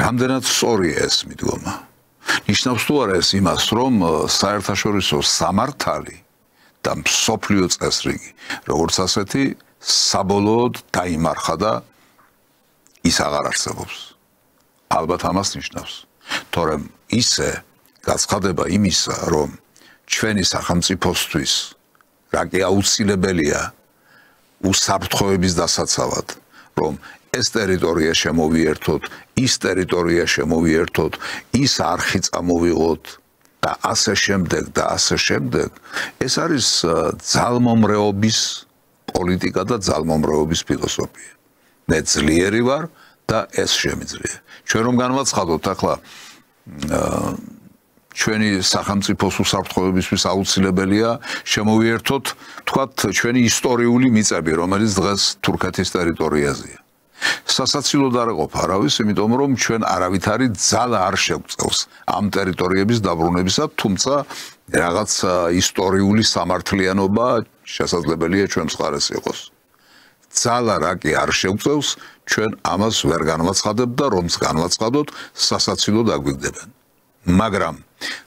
რამდენად სწორია ეს მიდგომა? ნიშნავს თუ არა ეს იმას, რომ საერთაშორისო სამართალი და მსოფლიო წესრიგი, როგორც ასეთი, საბოლოოდ დაიმარხა და ის აღარ არსებობს. ალბათ ამას ნიშნავს, თორემ ისე გაცხადება იმისა, რომ ჩვენი სახელმწიფოსთვის რა კი აუცილებელია უსაფრთხოების დასაცავად, რომ ეს ტერიტორია შემოვიერთოთ, ის ტერიტორია შემოვიერთოთ, ის არხი წამოვიღოთ და ასე შემდეგ და ასე შემდეგ, ეს არის ძალმომრეობის პოლიტიკა და ძალმომრეობის ფილოსოფია. მე ძლიერი ვარ და ეს შემიძლია. ჩვენ რომ განვაცხადოთ ახლა ჩვენი სახელმწიფოს უსაფრთხოებისთვის აუცილებელია შემოვიერთოთ, თქვათ, ჩვენი ისტორიული მიწები, რომელიც დღეს თურქეთის ტერიტორიაზეა. სასაცილოდ არ ეყოფა არავის, იმიტომ რომ ჩვენ არავითარი ძალა არ შეგვწევს ამ ტერიტორიების დაბრუნებისა, თუმცა რაღაც ისტორიული სამართლიანობა შესაძლებელია ჩვენ მხარეს იყოს. ძალა რა კი არ შეგვწევს, ჩვენ ამას ვერ განვაცხადებთ და რომც განვაცხადოთ, სასაცილოდ აგვიგდებენ. მაგრამ,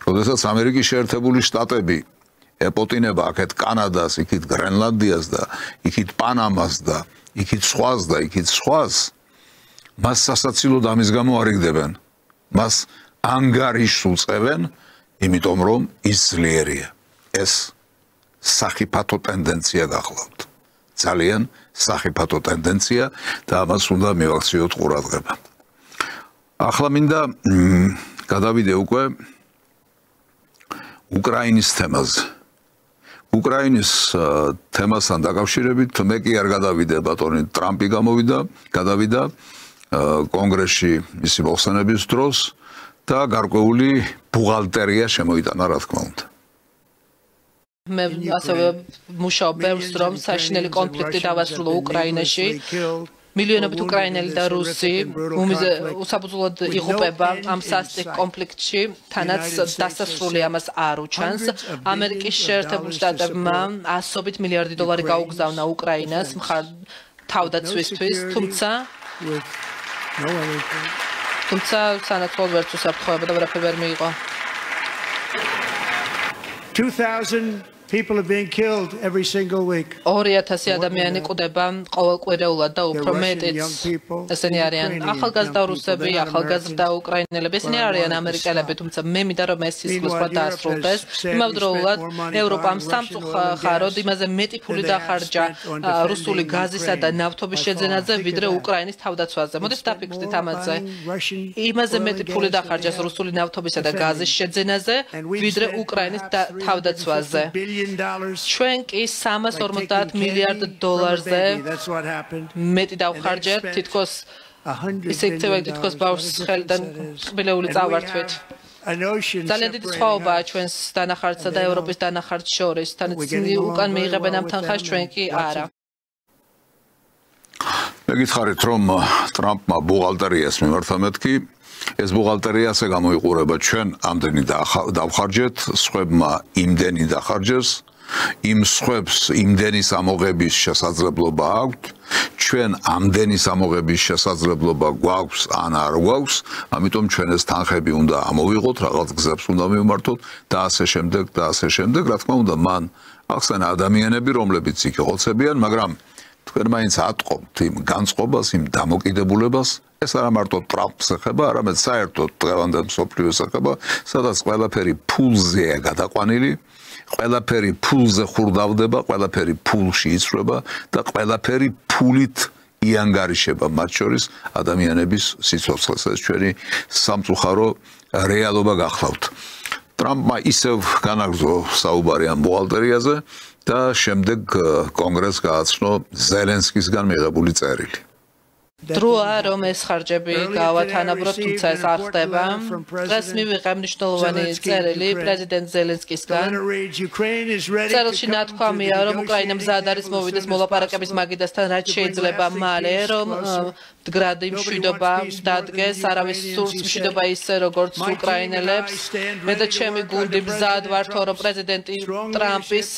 როდესაც ამერიკის შეერთებული შტატები ეპოტინება აქეთ კანადას, იქით გრენლანდიას და იქით პანამას და იქით სხვას და იქით სხვას, მას სასაცილოდ ამის გამო არ იგდებენ. მას ანგარიშს უწევენ, იმიტომ რომ ის ძლიერია. ეს სახიფათო ტენდენცია გახლავთ. ძალიან სახიფათო ტენდენცია და ამას უნდა მივაქციოთ ყურადღება. ახლა მინდა გადავიდე უკვე უკრაინის თემაზე. უკრაინის თემასთან დაკავშირებით მე კი არ გადავიდე, ბატონი ტრამპი გადავიდა კონგრესში მისი მოხსენების დროს და გარკვეული ბუღალტერია შემოიტანა, რა თქმა უნდა. მე ასევე მუშაობ ბევრს რომ საშინელი კონფლიქტი დავასრულო უკრაინაში. მილიონობით უკრაინელი და რუსი უსაფუძვლოდ იღუპება ამ სასტიკ კონფლიქტში, თანაც დასასრული ამას არ უჩანს. ამერიკის შეერთებული შტატებმა $100 მილიარდი გაუგზავნა უკრაინას თავდაცვისთვის, თუმცა სანაცვლოდ ვერც უსაფრთხოება და ვერაფერი ვერ მიიღო. 2,000 people are being killed every single week. 2,000 ადამიანი კვდება ყოველკვირეულად და უფრო მეტიც. ესენი არიან ახალგაზრდა რუსები, ახალგაზრდა უკრაინელები, ესენი არიან ამერიკელები, თუმცა მე მინდა რომ ეს სისხლისღვრა დაასრულდეს. იმავდროულად ევროპამ სამწუხაროდ იმაზე მეტი ფული დახარჯა რუსული გაზისა და ნავთობის შეძენაზე, ვიდრე უკრაინის თავდაცვაზე. მოდით დაფიქრდით ამაზე. იმაზე მეტი ფული დახარჯეს რუსული ნავთობისა და გაზის შეძენაზე, ვიდრე უკრაინის თავდაცვაზე. ჩვენ კი $350 მილიარდ მეტი დავხარჯეთ, თითქოს ისე იქნება, თითქოს ბავშვს ხელიდან ყბილეული წავართვით. ძალიან დიდი სხვაობაა ჩვენს დანახარჯსა და ევროპის დანახარჯს შორის, თანაც უკან მიიღებენ ამ თანხას, ჩვენ კი არა. მე გითხარით რომ ტრამპმა ბუღალტერიას მიმართა მეთქი, ეს ბუღალტერია ასე გამოიყურება, ჩვენ ამდენი დავხარჯეთ, სხვებმა იმდენი დახარჯეს, იმ სხვებს იმდენის ამოღების შესაძლებლობა აქვთ, ჩვენ ამდენის ამოღების შესაძლებლობა გვაქვს ან არ გვაქვს, ამიტომ ჩვენ ეს თანხები უნდა ამოვიღოთ, რაღაც გზებს უნდა მივმართოთ და ასე შემდეგ, რა თქმა უნდა, მან ახსენა ადამიანები, რომლებიც იქ ეხოცებიან, მაგრამ თქვენ მაინც ატყობთ იმ განწყობას, იმ დამოკიდებულებას, ეს არა მარტო ტრამპს ეხება, არამედ საერთოდ დღევანდელ მსოფლიოს ეხება, სადაც ყველაფერი ფულზეა გადაყვანილი, ყველაფერი ფულზე ხურდავდება, ყველაფერი ფულში იცვლება და ყველაფერი ფულით იანგარიშება, მათ შორის ადამიანების სიცოცხლეს. ეს ჩვენი სამწუხარო რეალობა გახლავთ. ტრამპმა ისევ განაგრძო საუბარი ამ ბუღალტერიაზე და შემდეგ კონგრესს გააცნო ზელენსკისგან მიღებული წერილი. დროა რომ ეს ხარჯები გავათანაბროთ, თუმცა ეს არ ხდება. დღეს მივიღე მნიშვნელოვანი წერილი პრეზიდენტ ზელენსკისგან. წერილში ნათქვამია, რომ უკრაინა მზად არის მოვიდეს მოლაპარაკების მაგიდასთან, რაც შეიძლება მალე, რომ მდგრადი მშვიდობა დადგეს, არავის სურს მშვიდობა ისე როგორც უკრაინელებს. მე და ჩემი გუნდი მზად ვართო, რომ პრეზიდენტი ტრამპის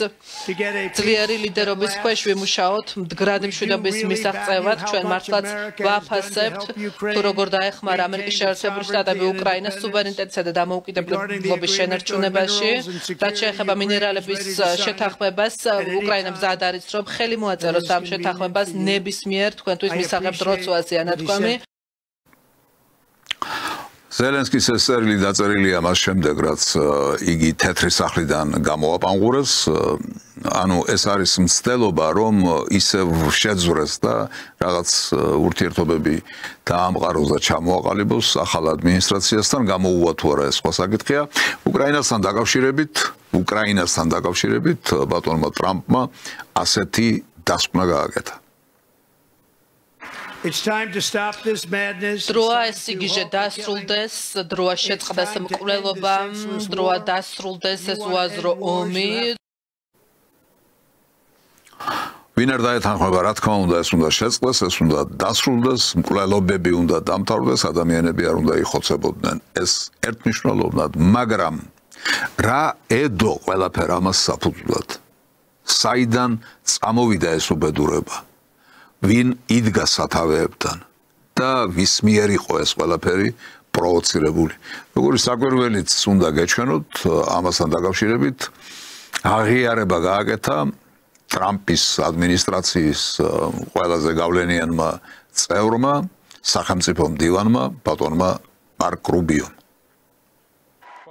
ძლიერი ლიდერობის ქვეშ ვიმუშაოთ მდგრადი მშვიდობის მისაღწევად. ჩვენ მართლაც ვაფასებთ თუ როგორ დაეხმარა ამერიკის შეერთებული შტატები უკრაინას სუვერენიტეტსა და დამოუკიდებლობის შენარჩუნებაში. რაც შეეხება მინერალების შეთანხმებას, უკრაინა მზად არის, რომ ხელი მოაწეროს ამ შეთანხმებას ნებისმიერ თქვენთვის მისაღებ დროწვაზე. ზელენსკის ეს წერილი დაწერილია მას შემდეგ, რაც იგი თეთრი სახლიდან გამოაპანღურეს, ანუ ეს არის მცდელობა, რომ ისევ შეძვრეს და რაღაც ურთიერთობები დაამყაროს და ჩამოაყალიბოს ახალ ადმინისტრაციასთან, გამოუვა თუ არა ეს სხვა საკითხია. უკრაინასთან დაკავშირებით ბატონმა ტრამპმა ასეთი დასკვნა გააკეთა. დროა ეს სიგიჟე დასრულდეს, დროა შეწყდეს მკვლელობა, დროა დასრულდეს ეს უაზრო ომი. ვინ არ დაეთანხმება, რა თქმა უნდა, ეს უნდა შეწყდეს, ეს უნდა დასრულდეს, მკვლელობები უნდა დამთავრდეს, ადამიანები არ უნდა იხოცებოდნენ. ეს ერთმნიშვნელოვნად, მაგრამ რა ედო ყველაფერ ამას საფუძვლად? საიდან წამოვიდა ეს უბედურება? ვინ იდგა სათავეებთან და ვის მიერ იყო ეს ყველაფერი პროვოცირებული. როგორი საკვირველიც უნდა გეჩვენოთ ამასთან დაკავშირებით, აღიარება გააკეთა ტრამპის ადმინისტრაციის ყველაზე გავლენიანმა წევრმა, სახელმწიფო მდივანმა ბატონმა მარკ რუბიომ.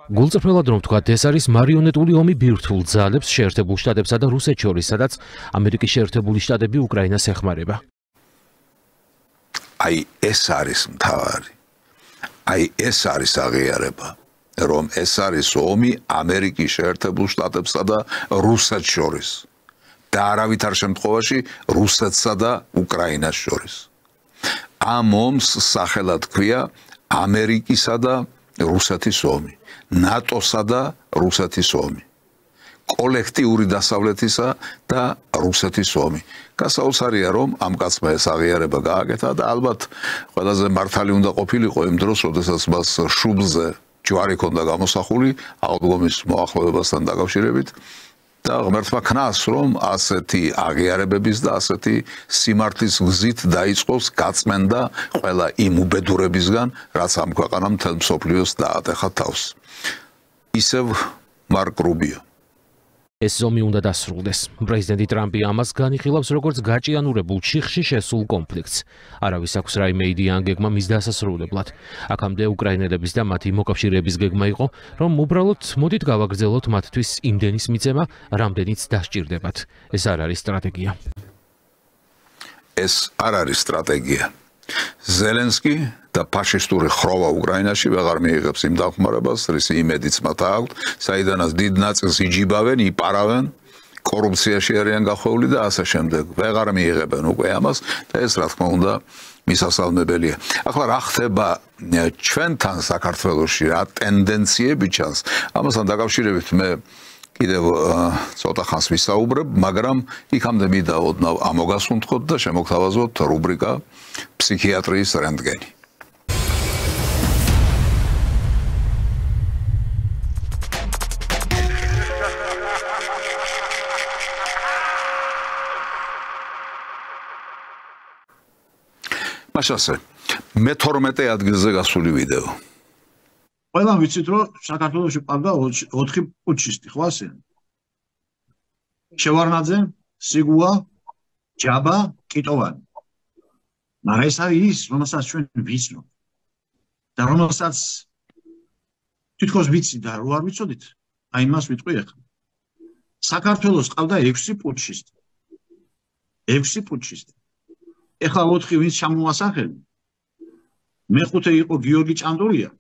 გულწრფელად რომ ვთქვათ, ეს არის მარიონეტული ომი ბირთვულ ძალებს შეერთებულ შტატებსა და რუსეთს შორის, სადაც ამერიკის შეერთებული შტატები უკრაინას ეხმარება. აი ეს არის მთავარი. აი ეს არის აღიარება, რომ ეს არის ომი ამერიკის შეერთებულ შტატებსა და რუსეთს შორის. და არავითარ შემთხვევაში რუსეთსა და უკრაინას შორის. ამ ომს სახელად ქვია ამერიკისა და რუსეთის ომი, ნატოსა და რუსეთის ომი, კოლექტიური დასავლეთისა და რუსეთის ომი. გასაოცარია, რომ ამ კაცმა ეს აღიარება გააკეთა და ალბათ ყველაზე მართალი უნდა ყოფილიყო იმ დროს, როდესაც მას შუბლზე ჯვარი ჰქონდა გამოსახული აღდგომის მოახლოებასთან დაკავშირებით. და ღმერთმა ქნას, რომ ასეთი აღიარებების და ასეთი სიმართლის გზით დაიწყოს გაწმენდა ყველა იმ უბედურებისგან, რაც ამ ქვეყანამ მთელ მსოფლიოს დაატეხა თავს. ისევ მარკ რუბიო. ეს ომი უნდა დასრულდეს. პრეზიდენტი ტრამპი ამას განიხილავს როგორც გაჭიანურებულ ჩიხში შესულ კონფლიქტს. არავის აქვს რაიმე იდეა ამ გეგმა მის დასასრულებლად. აქამდე უკრაინელების და მათი მოკავშირეების გეგმა იყო, რომ უბრალოდ მოდით გავაგრძელოთ მათთვის იმდენის მიცემა, რამდენიც დასჭირდებათ. ეს არ არის სტრატეგია. ეს არ არის სტრატეგია. ზელენსკი და ფაშისტური ხროვა უკრაინაში ვეღარ მიიღებს იმ დახმარებას, რის იმედიც მათ აქვს, საიდანაც დიდ ნაწილს იჯიბავენ, იპარავენ, კორუფციაში არიან გახვეული და ასე შემდეგ. ვეღარ მიიღებენ უკვე ამას და ეს რა თქმა უნდა მისასალმებელია. ახლა რა ხდება ჩვენთან საქართველოში, რა ტენდენციები ჩანს? ამასთან დაკავშირებით მე კიდევ ცოტა ხანს ვისაუბრებ, მაგრამ იქამდე მინდა ოდნავ ამოგასუნთქოთ და შემოგთავაზოთ რუბრიკა ფსიქიატრიის რენტგენი. მაშასე, მე-12 ადგილზე გასული ვიდეო. ყველამ ვიცით, რომ საქართველოში ყავდა 4 პუტჩისტი, ხო ასე? შევარნაძე, სიგუა, ჯაბა, კიტოვანი. მაგრამ ეს არის ის, რომელსაც ჩვენ ვიცნობ. და რომელსაც თითქოს ვიცით და რო არ ვიცოდით, აი მას ვიტყვი ახლა. საქართველოს ყავდა 6 პუტჩისტი. 6 პუტჩისტი. ეხლა 4 ვინც ჩამოვასახელი. მე-5 იყო გიორგი ჭანდურია.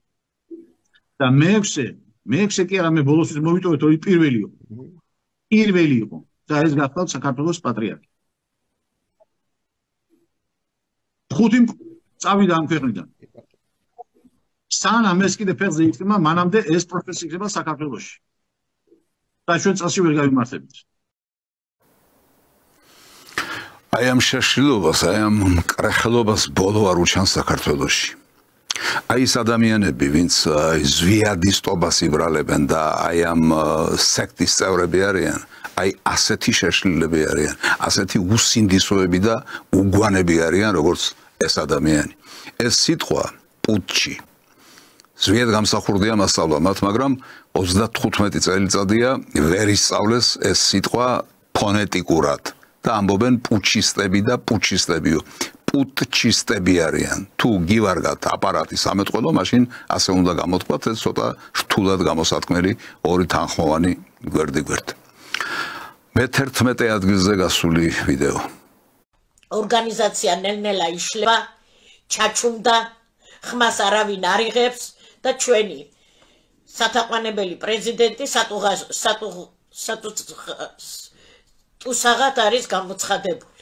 და მე-6 კი არა, მე ბოლოსთვის მოვიტოვეთ, რომ პირველი იყო. პირველი იყო და ეს გახლავთ საქართველოს პატრიარქი. 5 წავიდა ამ ქვეყნიდან. სანამ ეს კიდე ფეხზე იქნება, მანამდე ეს პროცესი იქნება საქართველოში. და ჩვენ წასი ვერ გავიმართებით. აი ამ შეშლილობას, აი ამ კრეხელობას ბოლო არ უჩანს საქართველოში. აი ეს ადამიანები, ვინც ზვიადისტობას იბრალებენ და აი ამ სექტის წევრები არიან, აი ასეთი შეშლილები არიან, ასეთი უსინდისოები და უგვანები არიან, როგორც ეს ადამიანი. ეს სიტყვა პუტჩი ზვიად გამსახურდია მასწავლა მათ, მაგრამ 35 წელიწადია ვერ ისწავლეს ეს სიტყვა ფონეტიკურად და ამბობენ პუჩისტები და პუჩისტებიო. პუტჩისტები არიან. თუ გივარგათ აპარატის ამეთყველო, მაშინ ასე უნდა გამოთქვათ, ეს ცოტა რთულად გამოსათქმელი ორი თანხმოვანი გვერდიგვერდ. მე-11 ადგილზე გასული ვიდეო. ორგანიზაცია ნელ-ნელა იშლება, ჩაჩუმდა, ხმას არავინ არ იღებს და ჩვენი სათაყვანებელი პრეზიდენტი სატუსაღად არის გამოცხადებული.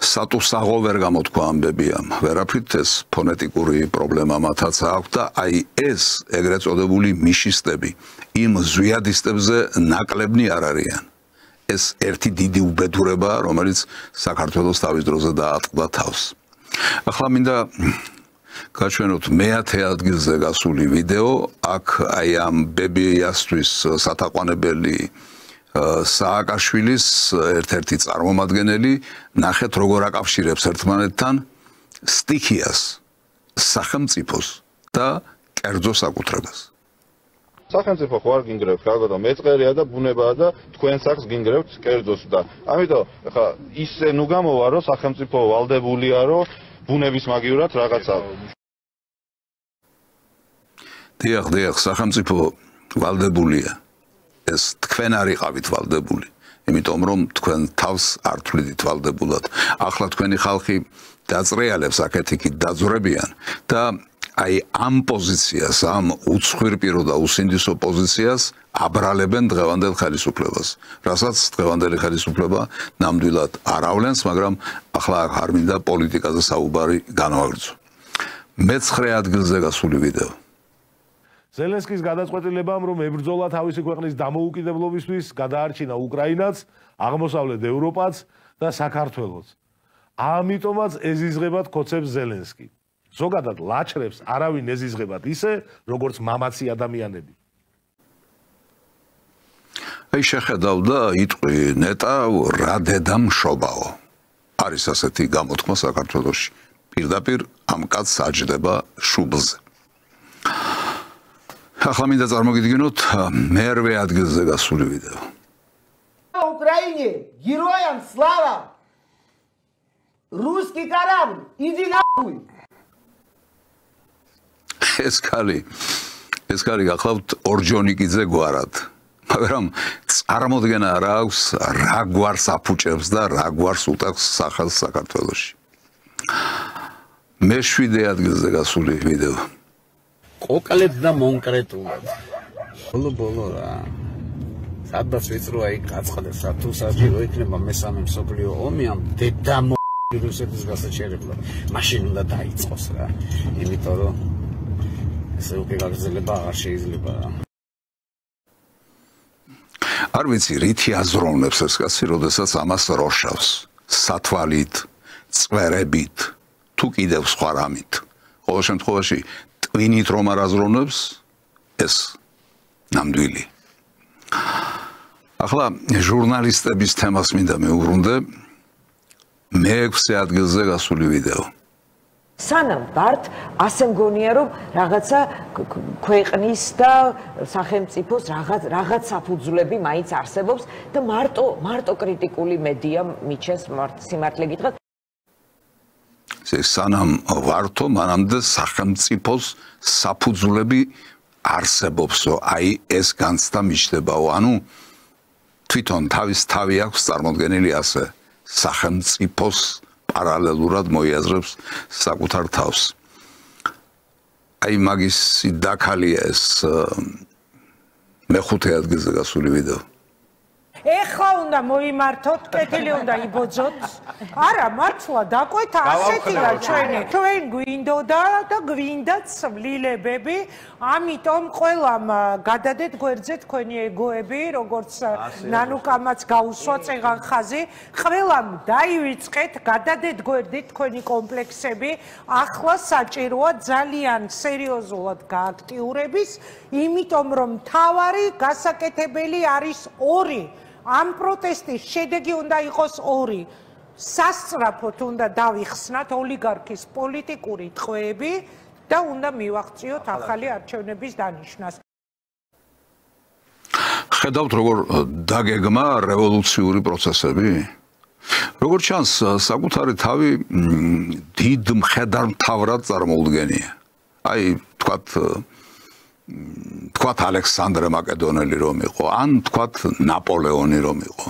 სატუსაღო ვერ გამოთქვა ამბებიამ, ვერაფრით ეს ფონეტიკური პრობლემა მათაც აქვს და აი ეს ეგრეთ წოდებული მიშისტები იმ ზვიადისტებზე ნაკლებნი არ არიან. ეს ერთი დიდი უბედურებაა, რომელიც საქართველოს თავის დროზე დაატყდა თავს. ახლა მინდა გაჩვენოთ მე-10 ადგილზე გასული ვიდეო, აქ აი ამ ბებიასთვის სათაყვანებელი სააკაშვილის ერთ-ერთი წარმომადგენელი, ნახეთ როგორ აკავშირებს ერთმანეთთან სტიქიას, სახელმწიფოს და კერძო საკუთრებას. სახელმწიფო ხო არ გინგრევთ, გაგო, მეწყერია და ბუნებაა და თქვენ სახს გინგრევთ კერძოს და ამიტომ ხა ისე ნუ გამოვა რომ სახელმწიფო ვალდებულია რომ ბუნების მაგივრად რაღაცა. დიახ, სახელმწიფო ვალდებულია. ეს თქვენ არიყავით ვალდებული. იმიტომ რომ თქვენ თავს არ თვლიდით ვალდებულად. ახლა თქვენი ხალხი დაწრეალებს აქეთ-იქით დაძვრებიან და აი ამ პოზიციას, ამ უცხვირპირო და უსინდისო პოზიციას აბრალებენ დღევანდელ ხელისუფლებას. რასაც დღევანდელი ხელისუფლება ნამდვილად არ ავლენს, მაგრამ ახლა არ მინდა პოლიტიკაზე საუბარი განვაგრძო. მე-9 ადგილზე გასული ვიდეო. ზელენსკის გადაწყვეტილებამ, რომ ებრძოლა თავისი ქვეყნის დამოუკიდებლობისთვის, გადაარჩინა უკრაინაც, აღმოსავლეთ ევროპაც და საქართველოც. ამიტომაც ეზიზღებათ ქოცებს ზელენსკი. ზოგადად ლაჩრებს არავინ ეზიზღებათ ისე, როგორც მამაცი ადამიანები. აი შეხედავდა იტყვი ნეტა რა დედა მშობაო. არის ასეთი გამოთქმა საქართველოში. პირდაპირ ამ კაცს აჯდება შუბლზე. ახლა მინდა წარმოგიდგინოთ მე-8 ადგილზე გასული ვიდეო. Украине героям слава! Русский корабль, иди нахуй! ეს კარი გახლავთ ორჯონიკიძე გვარად. მაგრამ წარმოდგენა არ აქვს რა გვარს აფუჭებს და რა გვარს უტაკს სახელს საქართველოში. მე-7 ადგილზე გასული ვიდეო. კონკრეტ და მონკრეტულად. ბოლო რა. სადაც ვიწრო აი გაწყდეს რა თუ საჭირო იქნება მესამე მსოფლიო ომი ამ დედა რუსეთის გასაჩერებლად. მაშინ უნდა დაიწყოს რა. იმიტომ რომ ესე უკვე გაგრძელება აღარ შეიძლება რა. არ ვიცი რითი აზროვნებს ეს კაცი, როდესაც ამას როშავს, სათვალით, წვერებით, თუ კიდევ სხვა რამით. ყოველ შემთხვევაში ტვინით რომ არ აზროვნებს, ეს ნამდვილი. ახლა ჟურნალისტების თემას მინდა მივუბრუნდე. მე-6 ადგილზე გასული ვიდეო. სანამ ვართ, ასე მგონია რომ რაღაცა ქვეყნის და სახელმწიფოს რაღაც საფუძვლები მაინც არსებობს და მარტო კრიტიკული მედია მიჩენს სიმართლე გითხრათ. სანამ ვართო, მანამდე სახელმწიფოს საფუძვლები არსებობსო, აი ეს განცდა მიჩნდებაო. ანუ თვითონ თავი აქვს წარმოდგენილი ასე სახელმწიფოს პარალელურად მოიაზრებს საკუთარ თავს. აი მაგისი დაქალია ეს მე-5 ადგილზე გასული ვიდეო. ეხლა უნდა მოიმართოთ, კეთილი უნდა იბოძოთ. არა, მართლა დაკვეთა ასეთია ჩვენი. ჩვენ გვინდოდა და გვინდათ ცვლილებები, ამიტომ ყველამ გადადეთ გვერდზე თქვენი ეგოები, როგორც ნანუკამაც გაუსვა წეღან ხაზი, ყველამ დაივიწყეთ, გადადეთ გვერდით თქვენი კომპლექსები. ახლა საჭიროა ძალიან სერიოზულად გააქტიურების, იმიტომ რომ მთავარი გასაკეთებელი არის ორი. ამ პროტესტის შედეგი უნდა იყოს ორი. სასწრაფოდ უნდა დავიხსნათ ოლიგარქის პოლიტიკური ტყვეები და უნდა მივაღწიოთ ახალი არჩევნების დანიშვნას. ხედავთ როგორ დაგეგმა რევოლუციური პროცესები? როგორც ჩანს, საკუთარი თავი დიდ მხედართმთავრად წარმოუდგენია. აი, თქვათ ალექსანდრე მაკედონელი რომ იყო, ან თქვათ ნაპოლეონი რომ იყო.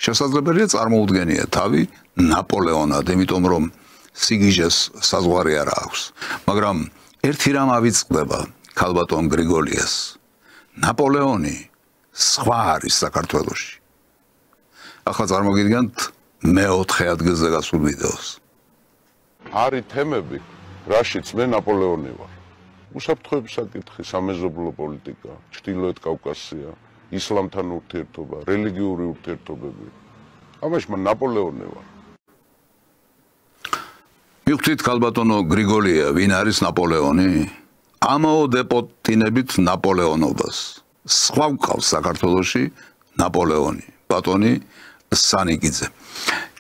შესაძლებელია წარმოუდგენია თავი ნაპოლეონად, იმიტომ რომ სიგიჟეს საზღვარი არ აქვს. მაგრამ ერთი რამ ავიწყდება ქალბატონ გრიგოლიას. ნაპოლეონი სხვა არის საქართველოში. ახლა წარმოგიდგენთ მე-4 ადგილზე გასულ ვიდეოს. არის თემები, რაშიც მე ნაპოლეონი ვარ. უსაფრთხოების საკითხი, სამეზობლო პოლიტიკა, ჩრდილოეთ კავკასია, ისლამთან ურთიერთობა, რელიგიური ურთიერთობები. ამაში მან ნაპოლეონი ვარ. მივხვდით ქალბატონო გრიგოლია, ვინ არის ნაპოლეონი? ამაოდეპოტინებით ნაპოლეონობას. სხვა გვყავს საქართველოში ნაპოლეონი, ბატონი სანიკიძე.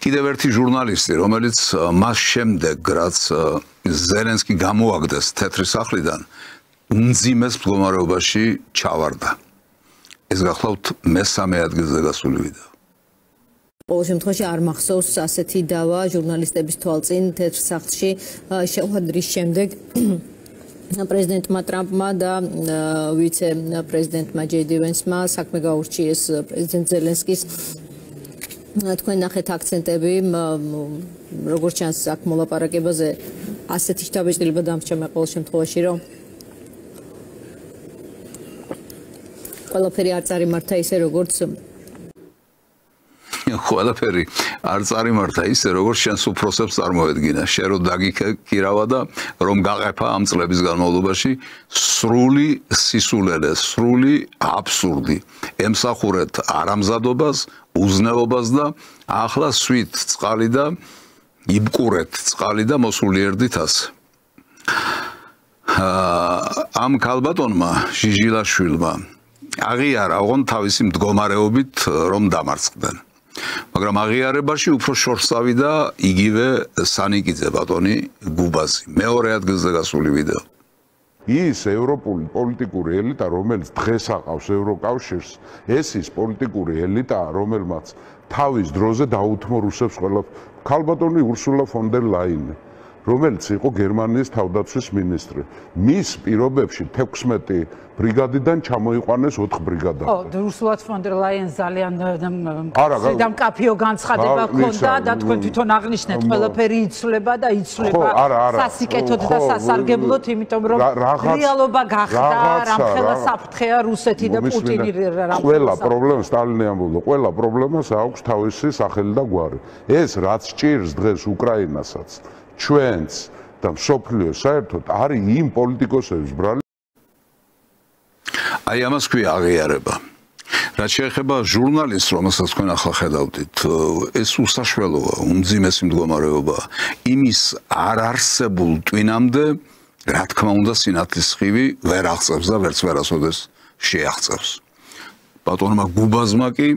კიდევ ერთი ჟურნალისტი, რომელიც მას შემდეგ, რაც ზელენსკი გამოაგდეს თეთრი სახლიდან, უმძიმეს მდგომარეობაში ჩავარდა. ეს გახლავთ მე-3 ადგილზე გასული ვიდეო. ყოველ შემთხვევაში არ მახსოვს ასეთი დავა ჟურნალისტების თვალწინ თეთრ სახლში შეხვედრის შემდეგ პრეზიდენტმა ტრამპმა და ვიცე-პრეზიდენტმა ჯეი დი ვენსმა საქმე გაურჩიეს პრეზიდენტ ზელენსკის თქვენ ნახეთ აქცენტები როგორც ჩანს აქ მოლაპარაკებაზე ასეთი შთაბეჭდილება დამრჩა მე ყოველ შემთხვევაში რომ ყველაფერი არ წარიმართა ისე როგორც ყველაფერი არ წარიმართა ისე როგორც შენს უფროსებს წარმოედგინა შენ რო დაგიქირავა და რომ გაყეფა ამ წლების განმავლობაში სრული სისულელე სრული აბსურდი ემსახურეთ არამზადობას უზნეობას და ახლა სვით წყალი და იბკურეთ წყალი და მოსულიერდით ასე ამ ქალბატონმა ჟიჟილაშვილმა აღიარა ოღონდ თავისი მდგომარეობით რომ დამარცხდნენ მაგრამ აღიარებაში უფრო შორს წავიდა იგივე სანიკიძე ბატონი გუბაზი მეორე ადგილზე გასული ვიდეო ის ევროპული პოლიტიკური ელიტა რომელიც დღეს აყავს ევროკავშირს ეს ის პოლიტიკური ელიტა რომელმაც თავის დროზე დაუთმო რუსებს ყველა ქალბატონი ურსულა ფონ დერ ლაინი რომელიც იყო გერმანიის თავდაცვის მინისტრი მის პირობებში 16 ბრიგადიდან ჩამოიყვანეს 4 ბრიგადა. ხო, ურსულა ფონ დერ ლაიენს ძალიან მკაფიო განცხადება ჰქონდა და თქვენ თვითონ აღნიშნეთ, ყველაფერი იცვლება და იცვლება სასიკეთოდ და სასარგებლოდ, იმიტომ რომ რეალობა გახდა, რამხელა საფრთხეა რუსეთი და პუტინი ყველა პრობლემა სტალინი ამბობდა, ყველა პრობლემას აქვს თავისი სახელი და გვარი. ეს რაც ჭირს დღეს უკრაინასაც, ჩვენც და მსოფლიოს საერთოდ არის იმ პოლიტიკოსების ბრალი აი ამას ქვია აღიარება. რაც შეეხება ჟურნალისტს, რომელსაც თქვენ ახლა ხედავდით, ეს უსაშველოა, უმძიმესი მდგომარეობა. იმის არ არსებულ ტვინამდე, რა თქმა უნდა, სინათლის სხივი ვერ აღწევს და ვერც ვერასოდეს შეაღწევს. ბატონმა გუბაზმა კი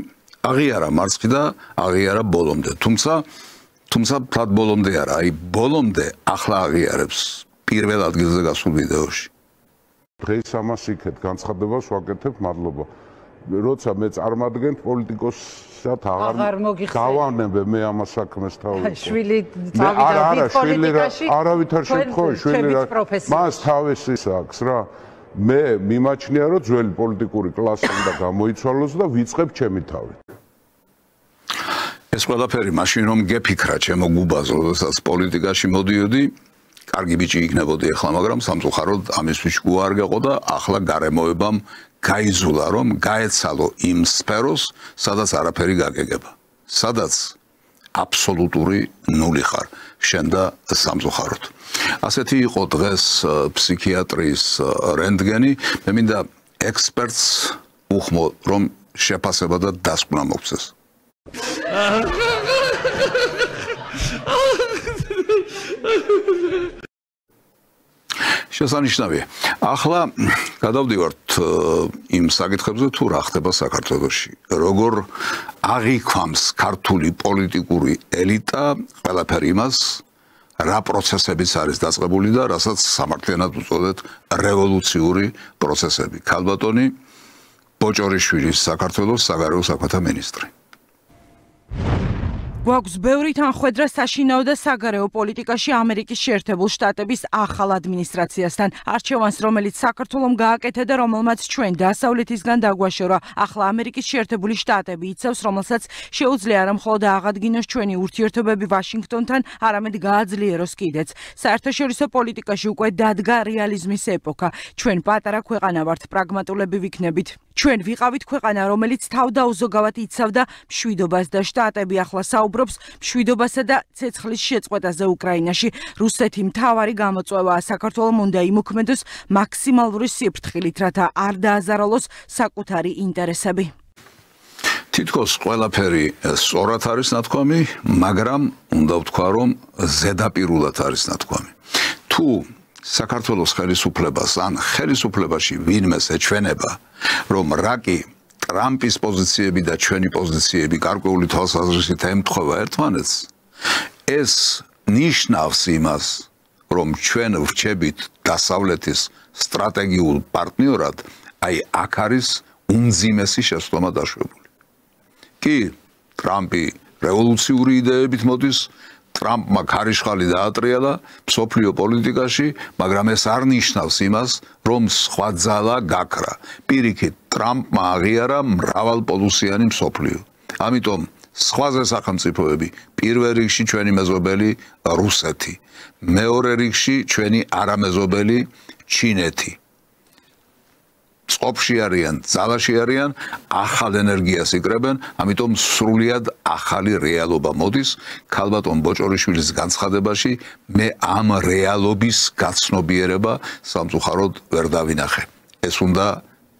აღიარა მარცხი და აღიარა ბოლომდე. თუმცა თად ბოლომდე არა, აი ბოლომდე ახლა აღიარებს პირველ ადგილზე გასულ ვიდეოში. დღეს ამას იქეთ განცხადებას ვაკეთებ, მადლობა. როცა მე წარმადგენთ პოლიტიკოსად აღარ გავანებე მე ამას საქმეს თავი. შვილი წავიდა პოლიტიკაში. არავითარ შემთხვევაში შვილი მას თავისი აქვს რა. მე მიმაჩნია რომ ძველი პოლიტიკური კლასი უნდა გამოიცვალოს და ვიწყებ ჩემი თავი. ეს ყველაფერი მაშინ რომ გეფიქრა ჩემო გუბაზო, როდესაც პოლიტიკაში მოდიოდი კარგი ბიჭი იქნებოდი ახლა, მაგრამ სამწუხაროდ ამისთვის გუ არ გეყო და ახლა გარემოებამ გაიძულა, რომ გაეცალო იმ სფეროს, სადაც არაფერი გაგეგება. სადაც აბსოლუტური ნული ხარ, შენ და სამწუხაროდ. ასეთი იყო დღეს ფსიქიატრიის რენტგენი, მე მინდა ექსპერტს უხმო, რომ შეფასება და დასკვნა მოგცეს. შესანიშნავია. ახლა გადავდივართ იმ საკითხებზე, თუ რა ხდება საქართველოში. როგორ აღიქვამს ქართული პოლიტიკური ელიტა ყველაფერი იმას, რა პროცესებიც არის დაწყებული და რასაც სამართლიანად უწოდეთ რევოლუციური პროცესები. ქალბატონი ბოჭორიშვილი საქართველოს საგარეო საქმეთა მინისტრი. გვაქვს ბევრი თანხwebdriver საშინაო და საგარეო პოლიტიკაში ამერიკის შეერთებულ შტატების ახალ ადმინისტრაციასთან. არჩევანს, რომელიც საქართველომ გააკეთა და რომელმაც ჩვენ დასავლეთისგან დაგვაშორა, ახლა ამერიკის შეერთებული შტატები იცავს, რომელსაც შეუძლია არა მხოლოდ აღადგინოს ჩვენი ურთიერთობები ვაშინგტონთან, არამედ გააძლიეროს კიდეც. საერთაშორისო პოლიტიკაში უკვე დადგა რეალიზმის ეპოქა. ჩვენ პატარა ქვეყანა ვართ, პრაგმატულები ვიქნებით. ჩვენ ვიყავით ქვეყანა, რომელიც თავდაუზოგავად იცავდა მშვიდობას და შტატები ახლა საუბრობს მშვიდობასა და ცეცხლის შეწყვეტაზე უკრაინაში. რუსეთი მთავარი გამოწვევაა, საქართველომ უნდა იმოქმედოს მაქსიმალური სიფრთხილით, რათა არ დააზარალოს საკუთარი ინტერესები. თითქოს ყველაფერი სწორად არის ნათქვამი, მაგრამ უნდა ვთქვა, რომ ზედაპირულად არის ნათქვამი. თუ საქართველოს ხელისუფლებას ან ხელისუფლებაში ვინმეს ეჩვენება, რომ რაკი ტრამპის პოზიციები და ჩვენი პოზიციები გარკვეული თვალსაზრისით ემთხვევა ერთმანეთს, ეს ნიშნავს იმას, რომ ჩვენ ვრჩებით დასავლეთის სტრატეგიულ პარტნიორად, აი აქ არის უმძიმესი შესწომა დაშვებული. კი, ტრამპი რევოლუციური იდეებით მოდის, ტრამპმა ქარიშხალი დაატრიალა მსოფლიო პოლიტიკაში, მაგრამ ეს არ ნიშნავს იმას, რომ სხვა ძალა გაქრა. პირიქით, ტრამპმა აღიარა მრავალპოლუსიანი მსოფლიო. ამიტომ სხვაზე სახელმწიფოები, პირველ რიგში ჩვენი მეზობელი რუსეთი, მეორე რიგში ჩვენი არამეზობელი ჩინეთი. წყობში არიან, ძალაში არიან, ახალ ენერგიას იკრებენ, ამიტომ სრულიად ახალი რეალობა მოდის ქალბატონ ბოჭორიშვილის განცხადებაში. მე ამ რეალობის გაცნობიერება სამწუხაროდ ვერ დავინახე. ეს უნდა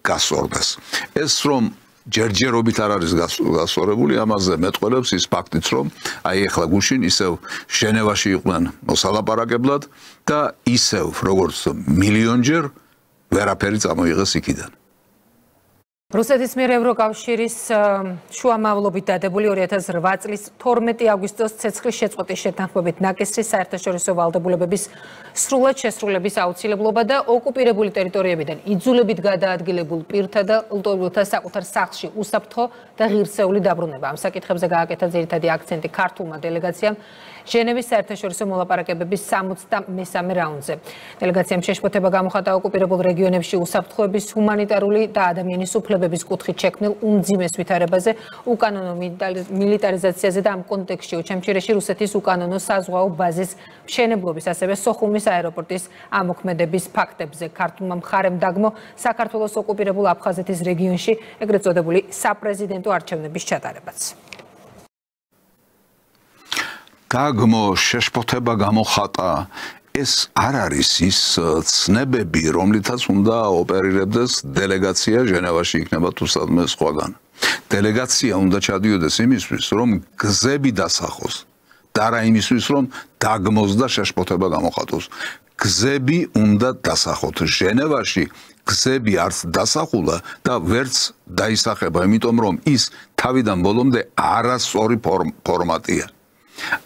გასწორდეს. ეს რომ ჯერჯერობით არ არის გასწორებული, ამაზე მეტყველებს ის ფაქტიც, რომ აი ახლა გუშინ ისევ ჟენევაში იყვნენ მოსალაპარაკებლად და ისევ როგორც მილიონჯერ ვერაფერი წამოიღეს იქიდან. რუსეთის მიერ ევროკავშირის შუამავლობით დადებული 2008 წლის 12 აგვისტოს ცეცხლის შეწყვეტის შეთანხმებით ნაკისრის საერთაშორისო ვალდებულებების სრულად შესრულების აუცილებლობა და ოკუპირებული ტერიტორიებიდან იძულებით გადაადგილებულ პირთა და ლტოლვილთა საკუთარ სახლში უსაფრთხო და ღირსეული დაბრუნება. ამ საკითხებზე გააკეთა ძირითადი აქცენტი ქართულმა დელეგაციამ ჟენევის საერთაშორისო მოლაპარაკებების 63-მე რაუნდზე. დელეგაციამ შეშფოთება გამოხატა ოკუპირებულ რეგიონებში უსაფრთხოების, ჰუმანიტარული და ადამიანის უფლებების კუთხით შექმნილ უმძიმეს ვითარებაზე, უკანონო მილიტარიზაციაზე და ამ კონტექსტში ოჩამჩირეში რუსეთის უკანონო საზღვაო ბაზის მშენებლობის, ასევე სოხუმის აეროპორტის ამოქმედების ფაქტებზე. ქართულმა მხარემ დაგმო საქართველოს ოკუპირებულ აფხაზეთის რეგიონში ეგრეთ წოდებული საპრეზიდენტო არჩევნების ჩატარებაც. დაგმო შეშფოთება გამოხატა, ეს არ არის ის ცნებები, რომლითაც უნდა ოპერირებდეს დელეგაცია ჟენევაში იქნება თუ სადმე სხვაგან. დელეგაცია უნდა ჩადიოდეს იმისთვის, რომ გზები დასახოს და არა იმისთვის, რომ დაგმოს და შეშფოთება გამოხატოს. გზები უნდა დასახოთ. ჟენევაში გზები არც დასახულა და ვერც დაისახება, იმიტომ რომ ის თავიდან ბოლომდე არასწორი ფორმატია.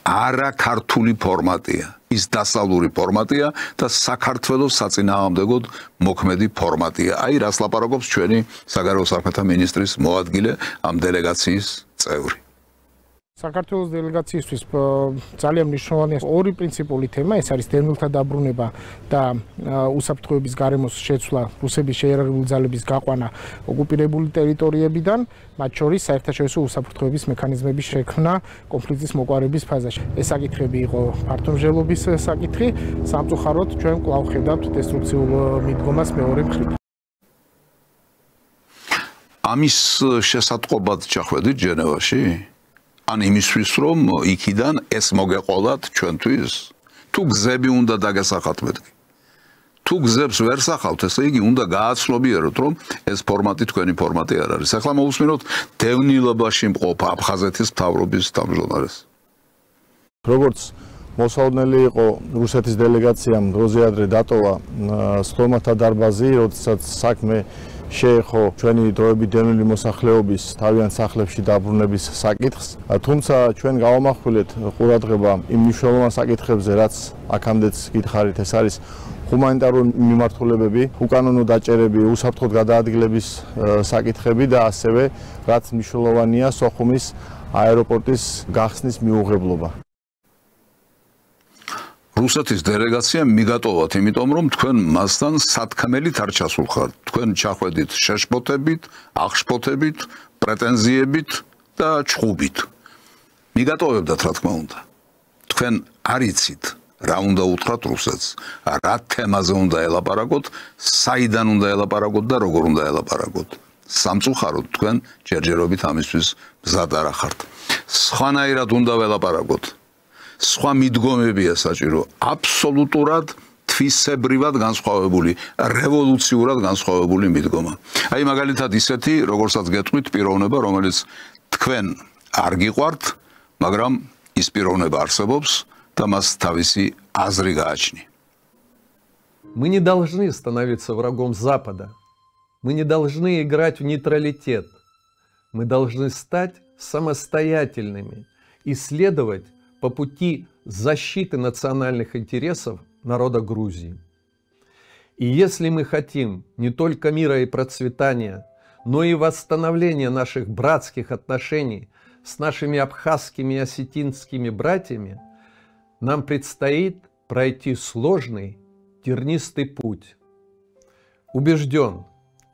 არა ქართული ფორმატია, ის დასავლური ფორმატია და საქართველოს საწინააღმდეგოდ მოქმედი ფორმატია. აი რას ლაპარაკობს ჩვენი საგარეო საქმეთა მინისტრის მოადგილე, ამ დელეგაციის წევრი. საქართველოს დელეგაციისთვის ძალიან მნიშვნელოვანია ორი პრინციპული თემა, ეს არის დევნილთა დაბრუნება და უსაფრთხოების გარემოს შეცვლა, რუსების შეიარაღებული ძალების გაყვანა ოკუპირებული ტერიტორიებიდან, მათ შორის საერთაშორისო უსაფრთხოების მექანიზმების შექმნა კონფლიქტის მოყვარების ფაზაში. ეს საკითხები იყო ფართომჟელობის საკითხი, სამწუხაროდ ჩვენ კვლავ ხედავთ დესტრუქციულ მიდგომას მეორე მხრივ. ამის შესატყობად ჩახვედით ჟენევაში? ან იმისთვის, რომ იქიდან ეს მოგეყოლათ ჩვენთვის, თუ გზები უნდა დაგესახათ მეთქი. თუ გზებს ვერ სახავთ, ესე იგი უნდა გააცნობიეროთ, რომ ეს ფორმატი თქვენი ფორმატი არ არის. ახლა მოусმინოთ დევნილობაში მყოფ აფხაზეთის მთავრობის თავმჯდომარეს. როგორც მოსალოდნელი იყო რუსეთის დელეგაციამ დროზე ადრე დატოვა სხდომათა დარბაზი, როდესაც საქმე შეეხო ჩვენი დროებით დევნილი მოსახლეობის თავიანთ სახლებში დაბრუნების საკითხს. თუმცა ჩვენ გავამახვილეთ ყურადღება იმ მნიშვნელოვან საკითხებზე, რაც აქამდეც გითხარით, ეს არის ჰუმანიტარული მიმართულებები, უკანონო დაჭერები, უსაფრთხოდ გადაადგილების საკითხები და ასევე რაც მნიშვნელოვანია სოხუმის აეროპორტის გახსნის მიუღებლობა. რუსეთის დელეგაცია მიგატოვათ, იმიტომ რომ თქვენ მასთან სათქმელით არ ჩასულხართ. თქვენ ჩახვედით შეშფოთებით, აღშფოთებით, პრეტენზიებით და ჩხუბით. მიგატოვებდათ, რა თქმა უნდა. თქვენ არ იცით, რა უნდა უთხრათ რუსეთს, რა თემაზე უნდა ელაპარაკოთ, საიდან უნდა ელაპარაკოთ და როგორ უნდა ელაპარაკოთ. სამწუხაროდ თქვენ ჯერჯერობით ამისთვის მზად არ ახართ. სხვანაირად უნდა ველაპარაკოთ. სხვა მიდგომებია საჭირო, აბსოლუტურად თვისებრივად განსხვავებული, რევოლუციურად განსხვავებული მიდგომა. აი მაგალითად ისეთი, როგორცაც გეტყვით, პიროვნება, რომელიც თქვენ არ გიყვართ, მაგრამ ის პიროვნება არსებობს და მას თავისი აზრი გააჩნი. Мы не должны становиться врагом Запада. Мы не должны играть в нейтралитет. Мы должны стать самостоятельными и следовать по пути защиты национальных интересов народа Грузии. И если мы хотим не только мира и процветания, но и восстановления наших братских отношений с нашими абхазскими и осетинскими братьями нам предстоит пройти сложный, тернистый путь. Убежден,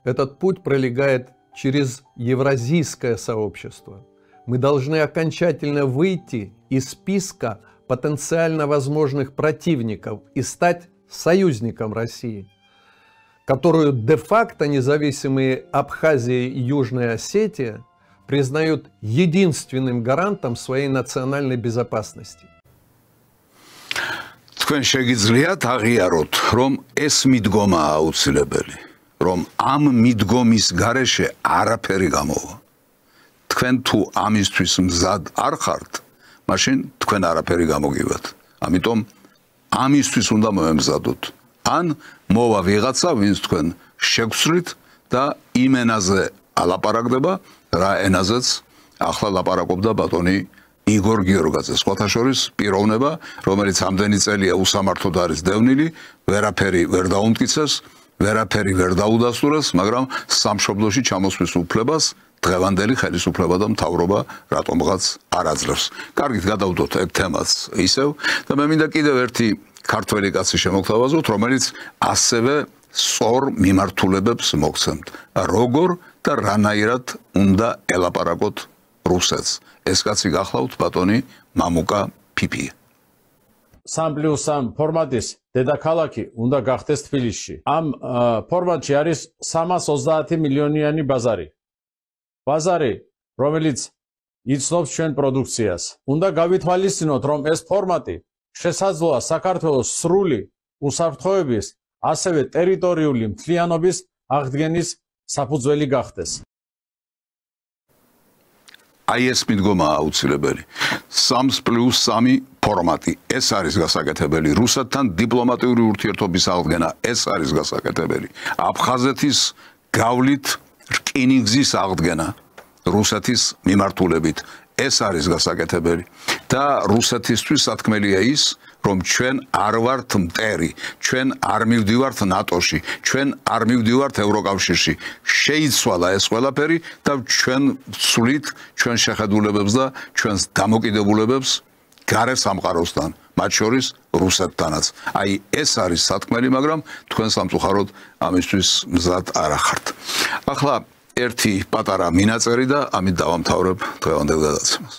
этот путь пролегает через евразийское сообщество. Мы должны окончательно выйти из списка потенциально возможных противников и стать союзником России, которую де-факто независимые Абхазия и Южная Осетия признают единственным гарантом своей национальной безопасности. თქვენ შეგიძლიათ აღიაროთ, რომ ეს მიდგომა აუცილებელი, რომ ამ მიდგომის გარეშე არაფერი გამოვა. თქვენ თუ ამისთვის მზად არ ხართ, მაშინ თქვენ არაფერი გამოგივათ. ამიტომ ამისთვის უნდა მოემზადოთ. ან მოვა ვიღაცა, ვინც თქვენ შეგცვლით და იმ ენაზე ალაპარაკდება, რა ენაზეც ახლა ლაპარაკობდა ბატონი იგორ გიორგაძე, სხვათა შორის პიროვნება, რომელიც ამდენი წელია უსამართლოდ არის დევნილი, ვერაფერი ვერ დაუმტკიცეს, ვერაფერი ვერ დაუდასტურეს, მაგრამ სამშობლოში ჩამოსვლის უფლებას დღევანდელი ხელისუფლება და მთავრობა რატომღაც არ აძლევს. კარგით, გადავდოთ ეგ თემაც ისევ და მე მინდა კიდევ ერთი ქართველი კაცი შემოგთავაზოთ, რომელიც ასევე სწორ მიმართულებებს მოგცემთ. როგორ და რანაირად უნდა ელაპარაკოთ რუსეთს. ეს კაცი გახლავთ ბატონი მამუკა ფიფია. 3+3 ფორმატის დედაქალაქი უნდა გახდეს თბილისში. ამ ფორმატში არის 330 მილიონიანი ბაზარი. ბაზარი, რომელიც იცნობს ჩვენ პროდუქციას. უნდა გავითვალისწინოთ, რომ ეს ფორმატი შესაძლოა საქართველოს სრული უსაფრთხოების, ასევე ტერიტორიული მთლიანობის აღდგენის საფუძველი გახდეს. აი ეს მიდგომა აუცილებელი. 3+3 ფორმატი. ეს არის გასაკეთებელი. რუსეთთან დიპლომატიური ურთიერთობის აღდგენა. ეს არის გასაკეთებელი. აფხაზეთის გავლით რკინიგზის აღდგენა. რუსეთის მიმართულებით. ეს არის გასაკეთებელი. და რუსეთისთვის სათქმელია ის, რომ ჩვენ არ ვართ მტერი, ჩვენ არ მივდივართ ნატოში, ჩვენ არ მივდივართ ევროკავშირში. შეიცვალა ეს ყველაფერი და ჩვენ ვცვლით ჩვენ შეხედულებებს და ჩვენს დამოკიდებულებებს გარე სამყაროსთან, მათ შორის რუსეთთანაც. აი ეს არის სათქმელი, მაგრამ თქვენ სამწუხაროდ ამისთვის მზად არ ახართ. ახლა ერთი პატარა მინაწერი და ამით დავამთავრებ დღევანდელ გადაცემას.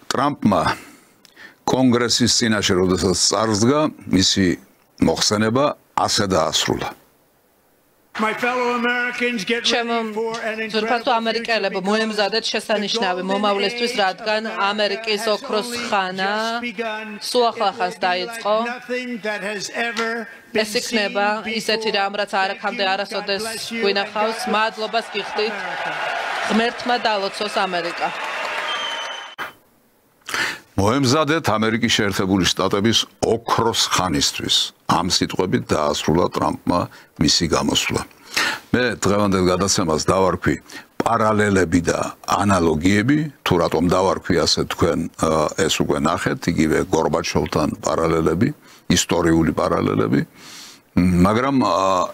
ტრამპმა კონგრესის წინაშე როდესაც წარსდგა, მისი მოხსენება ასე დაასრულა. ზურფასო ამერიკელებო მოემზადეთ შესანიშნავი მომავლისთვის, რადგან ამერიკის ოქროს ხანა სულ ახლახანს დაიწყო. ეს იქნება ისეთი რამ, რაც არაქამდე არასოდეს გვინახავს. მადლობას გიხდით. ღმერთმა დალოცოს ამერიკა. მოემზადეთ ამერიკის შეერთებული შტატების ოქროს ხანისთვის. ამ სიტყვებით დაასრულა ტრამპმა მისი გამოსვლა. მე დღევანდელ გადაცემას დავარქვი პარალელები და ანალოგიები, თუ რატომ დავარქვი ასე თქვენ ეს უკვე ნახეთ, იგივე გორბაჩოვთან პარალელები, ისტორიული პარალელები, მაგრამ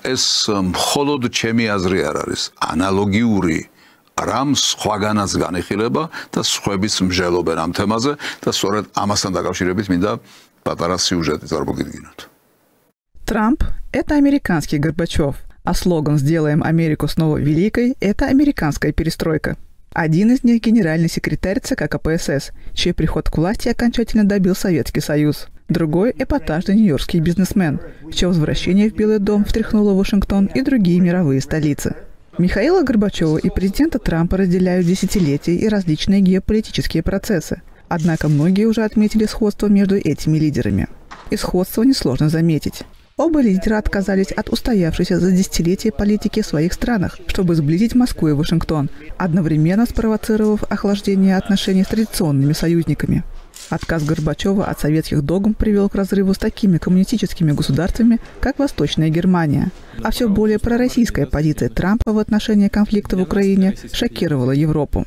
ეს მხოლოდ ჩემი აზრი არ არის, ანალოგიური რამ სხვაგანაც განიხილება და სხვებიც მსჯელობენ ამ თემაზე და სწორედ ამასთან დაკავშირებით მინდა პატარა сюжеты წარმოგიდგინოთ. Трамп – это американский Горбачев, а слоган «Сделаем Америку снова великой» – это американская перестройка. Один из них – генеральный секретарь ЦК КПСС, чей приход к власти окончательно добил Советский Союз. Другой – эпатажный нью-йоркский бизнесмен, чье возвращение в Белый дом встряхнуло Вашингтон и другие мировые столицы. Михаила Горбачева и президента Трампа разделяют десятилетия и различные геополитические процессы. Однако многие уже отметили сходство между этими лидерами. И сходство несложно заметить. Оба лидера отказались от устоявшейся за десятилетия политики в своих странах, чтобы сблизить Москву и Вашингтон, одновременно спровоцировав охлаждение отношений с традиционными союзниками. Отказ Горбачева от советских догм привел к разрыву с такими коммунистическими государствами, как Восточная Германия. А все более пророссийская позиция Трампа в отношении конфликта в Украине шокировала Европу.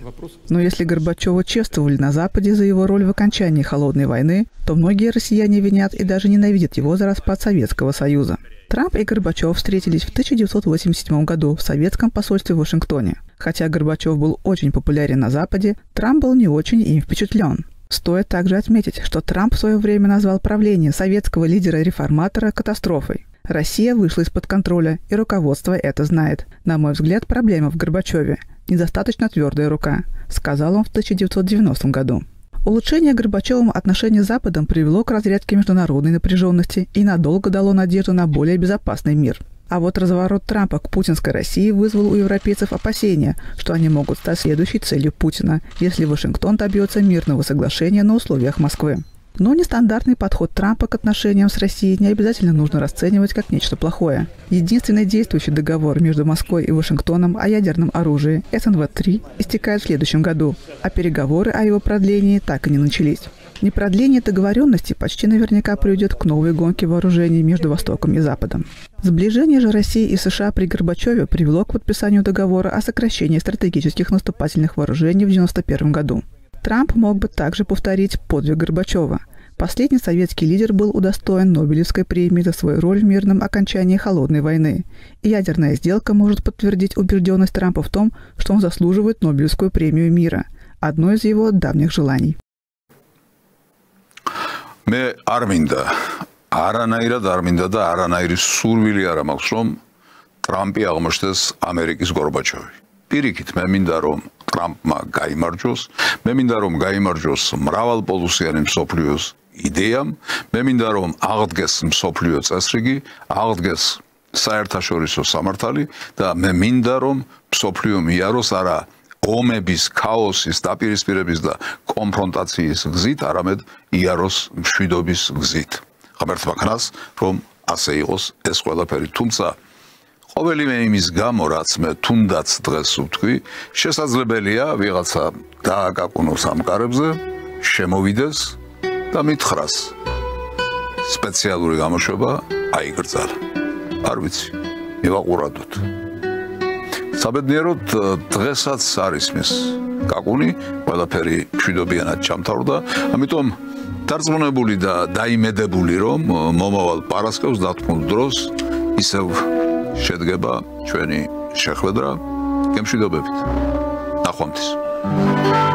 Но если Горбачева чествовали на Западе за его роль в окончании Холодной войны, то многие россияне винят и даже ненавидят его за распад Советского Союза. Трамп и Горбачев встретились в 1987 году в советском посольстве в Вашингтоне. Хотя Горбачев был очень популярен на Западе, Трамп был не очень им впечатлен. Стоит также отметить, что Трамп в свое время назвал правление советского лидера-реформатора катастрофой. Россия вышла из-под контроля, и руководство это знает. На мой взгляд, проблема в Горбачеве. Недостаточно твердая рука, сказал он в 1990 году. Улучшение Горбачевым отношений с Западом привело к разрядке международной напряженности и надолго дало надежду на более безопасный мир. А вот разворот Трампа к путинской России вызвал у европейцев опасения, что они могут стать следующей целью Путина, если Вашингтон добьется мирного соглашения на условиях Москвы. Но нестандартный подход Трампа к отношениям с Россией не обязательно нужно расценивать как нечто плохое. Единственный действующий договор между Москвой и Вашингтоном о ядерном оружии СНВ-3 истекает в следующем году, а переговоры о его продлении так и не начались. Непродление договоренности почти наверняка приведет к новой гонке вооружений между Востоком и Западом. Сближение же России и США при Горбачеве привело к подписанию договора о сокращении стратегических наступательных вооружений в 1991 году. Трамп мог бы также повторить подвиг Горбачева. Последний советский лидер был удостоен Нобелевской премии за свою роль в мирном окончании Холодной войны. И ядерная сделка может подтвердить убежденность Трампа в том, что он заслуживает Нобелевскую премию мира. Одно из его давних желаний. მე არ მინდა, არანაირად არ მინდა და არანაირი სურვილი არ მაქვს, რომ ტრამპი აღმოჩნდეს ამერიკის გორბაჩოვი. Პირიქით, მე მინდა რომ ტრამპმა გაიმარჯვოს, მე მინდა რომ გაიმარჯვოს მრავალპოლუსიანი მსოფლიოს იდეამ, მე მინდა რომ აღდგეს მსოფლიო წესრიგი, აღდგეს საერთაშორისო სამართალი და მე მინდა რომ მსოფლიო მიაროს არა ომების, ქაოსის, დაპირისპირების და კონფრონტაციის გზით, არამედ იაროს მშვიდობის გზით. ღმერთმა ქნას, რომ ასე იყოს ეს ყველაფერი, თუმცა ყოველივე იმის გამო, რაც მე თუნდაც დღეს ვთქვი, შესაძლებელია ვიღაცა დააკაკუნოს ამ კარებზე, შემოვიდეს და მითხრას სპეციალური გამოშვება აიგრძალა. არ ვიცი, მივაყურადოთ. საბედნიეროდ დღესაც არის მის კაკუნი, ყველაფერი მშვიდობიანად ჩამთავრდა, ამიტომ დარწმუნებული და დაიმედებული, რომ მომავალ პარასკევს დათმულ დროს ისევ შედგება ჩვენი შეხვედრა გემშვიდობებით. ნახვამდის.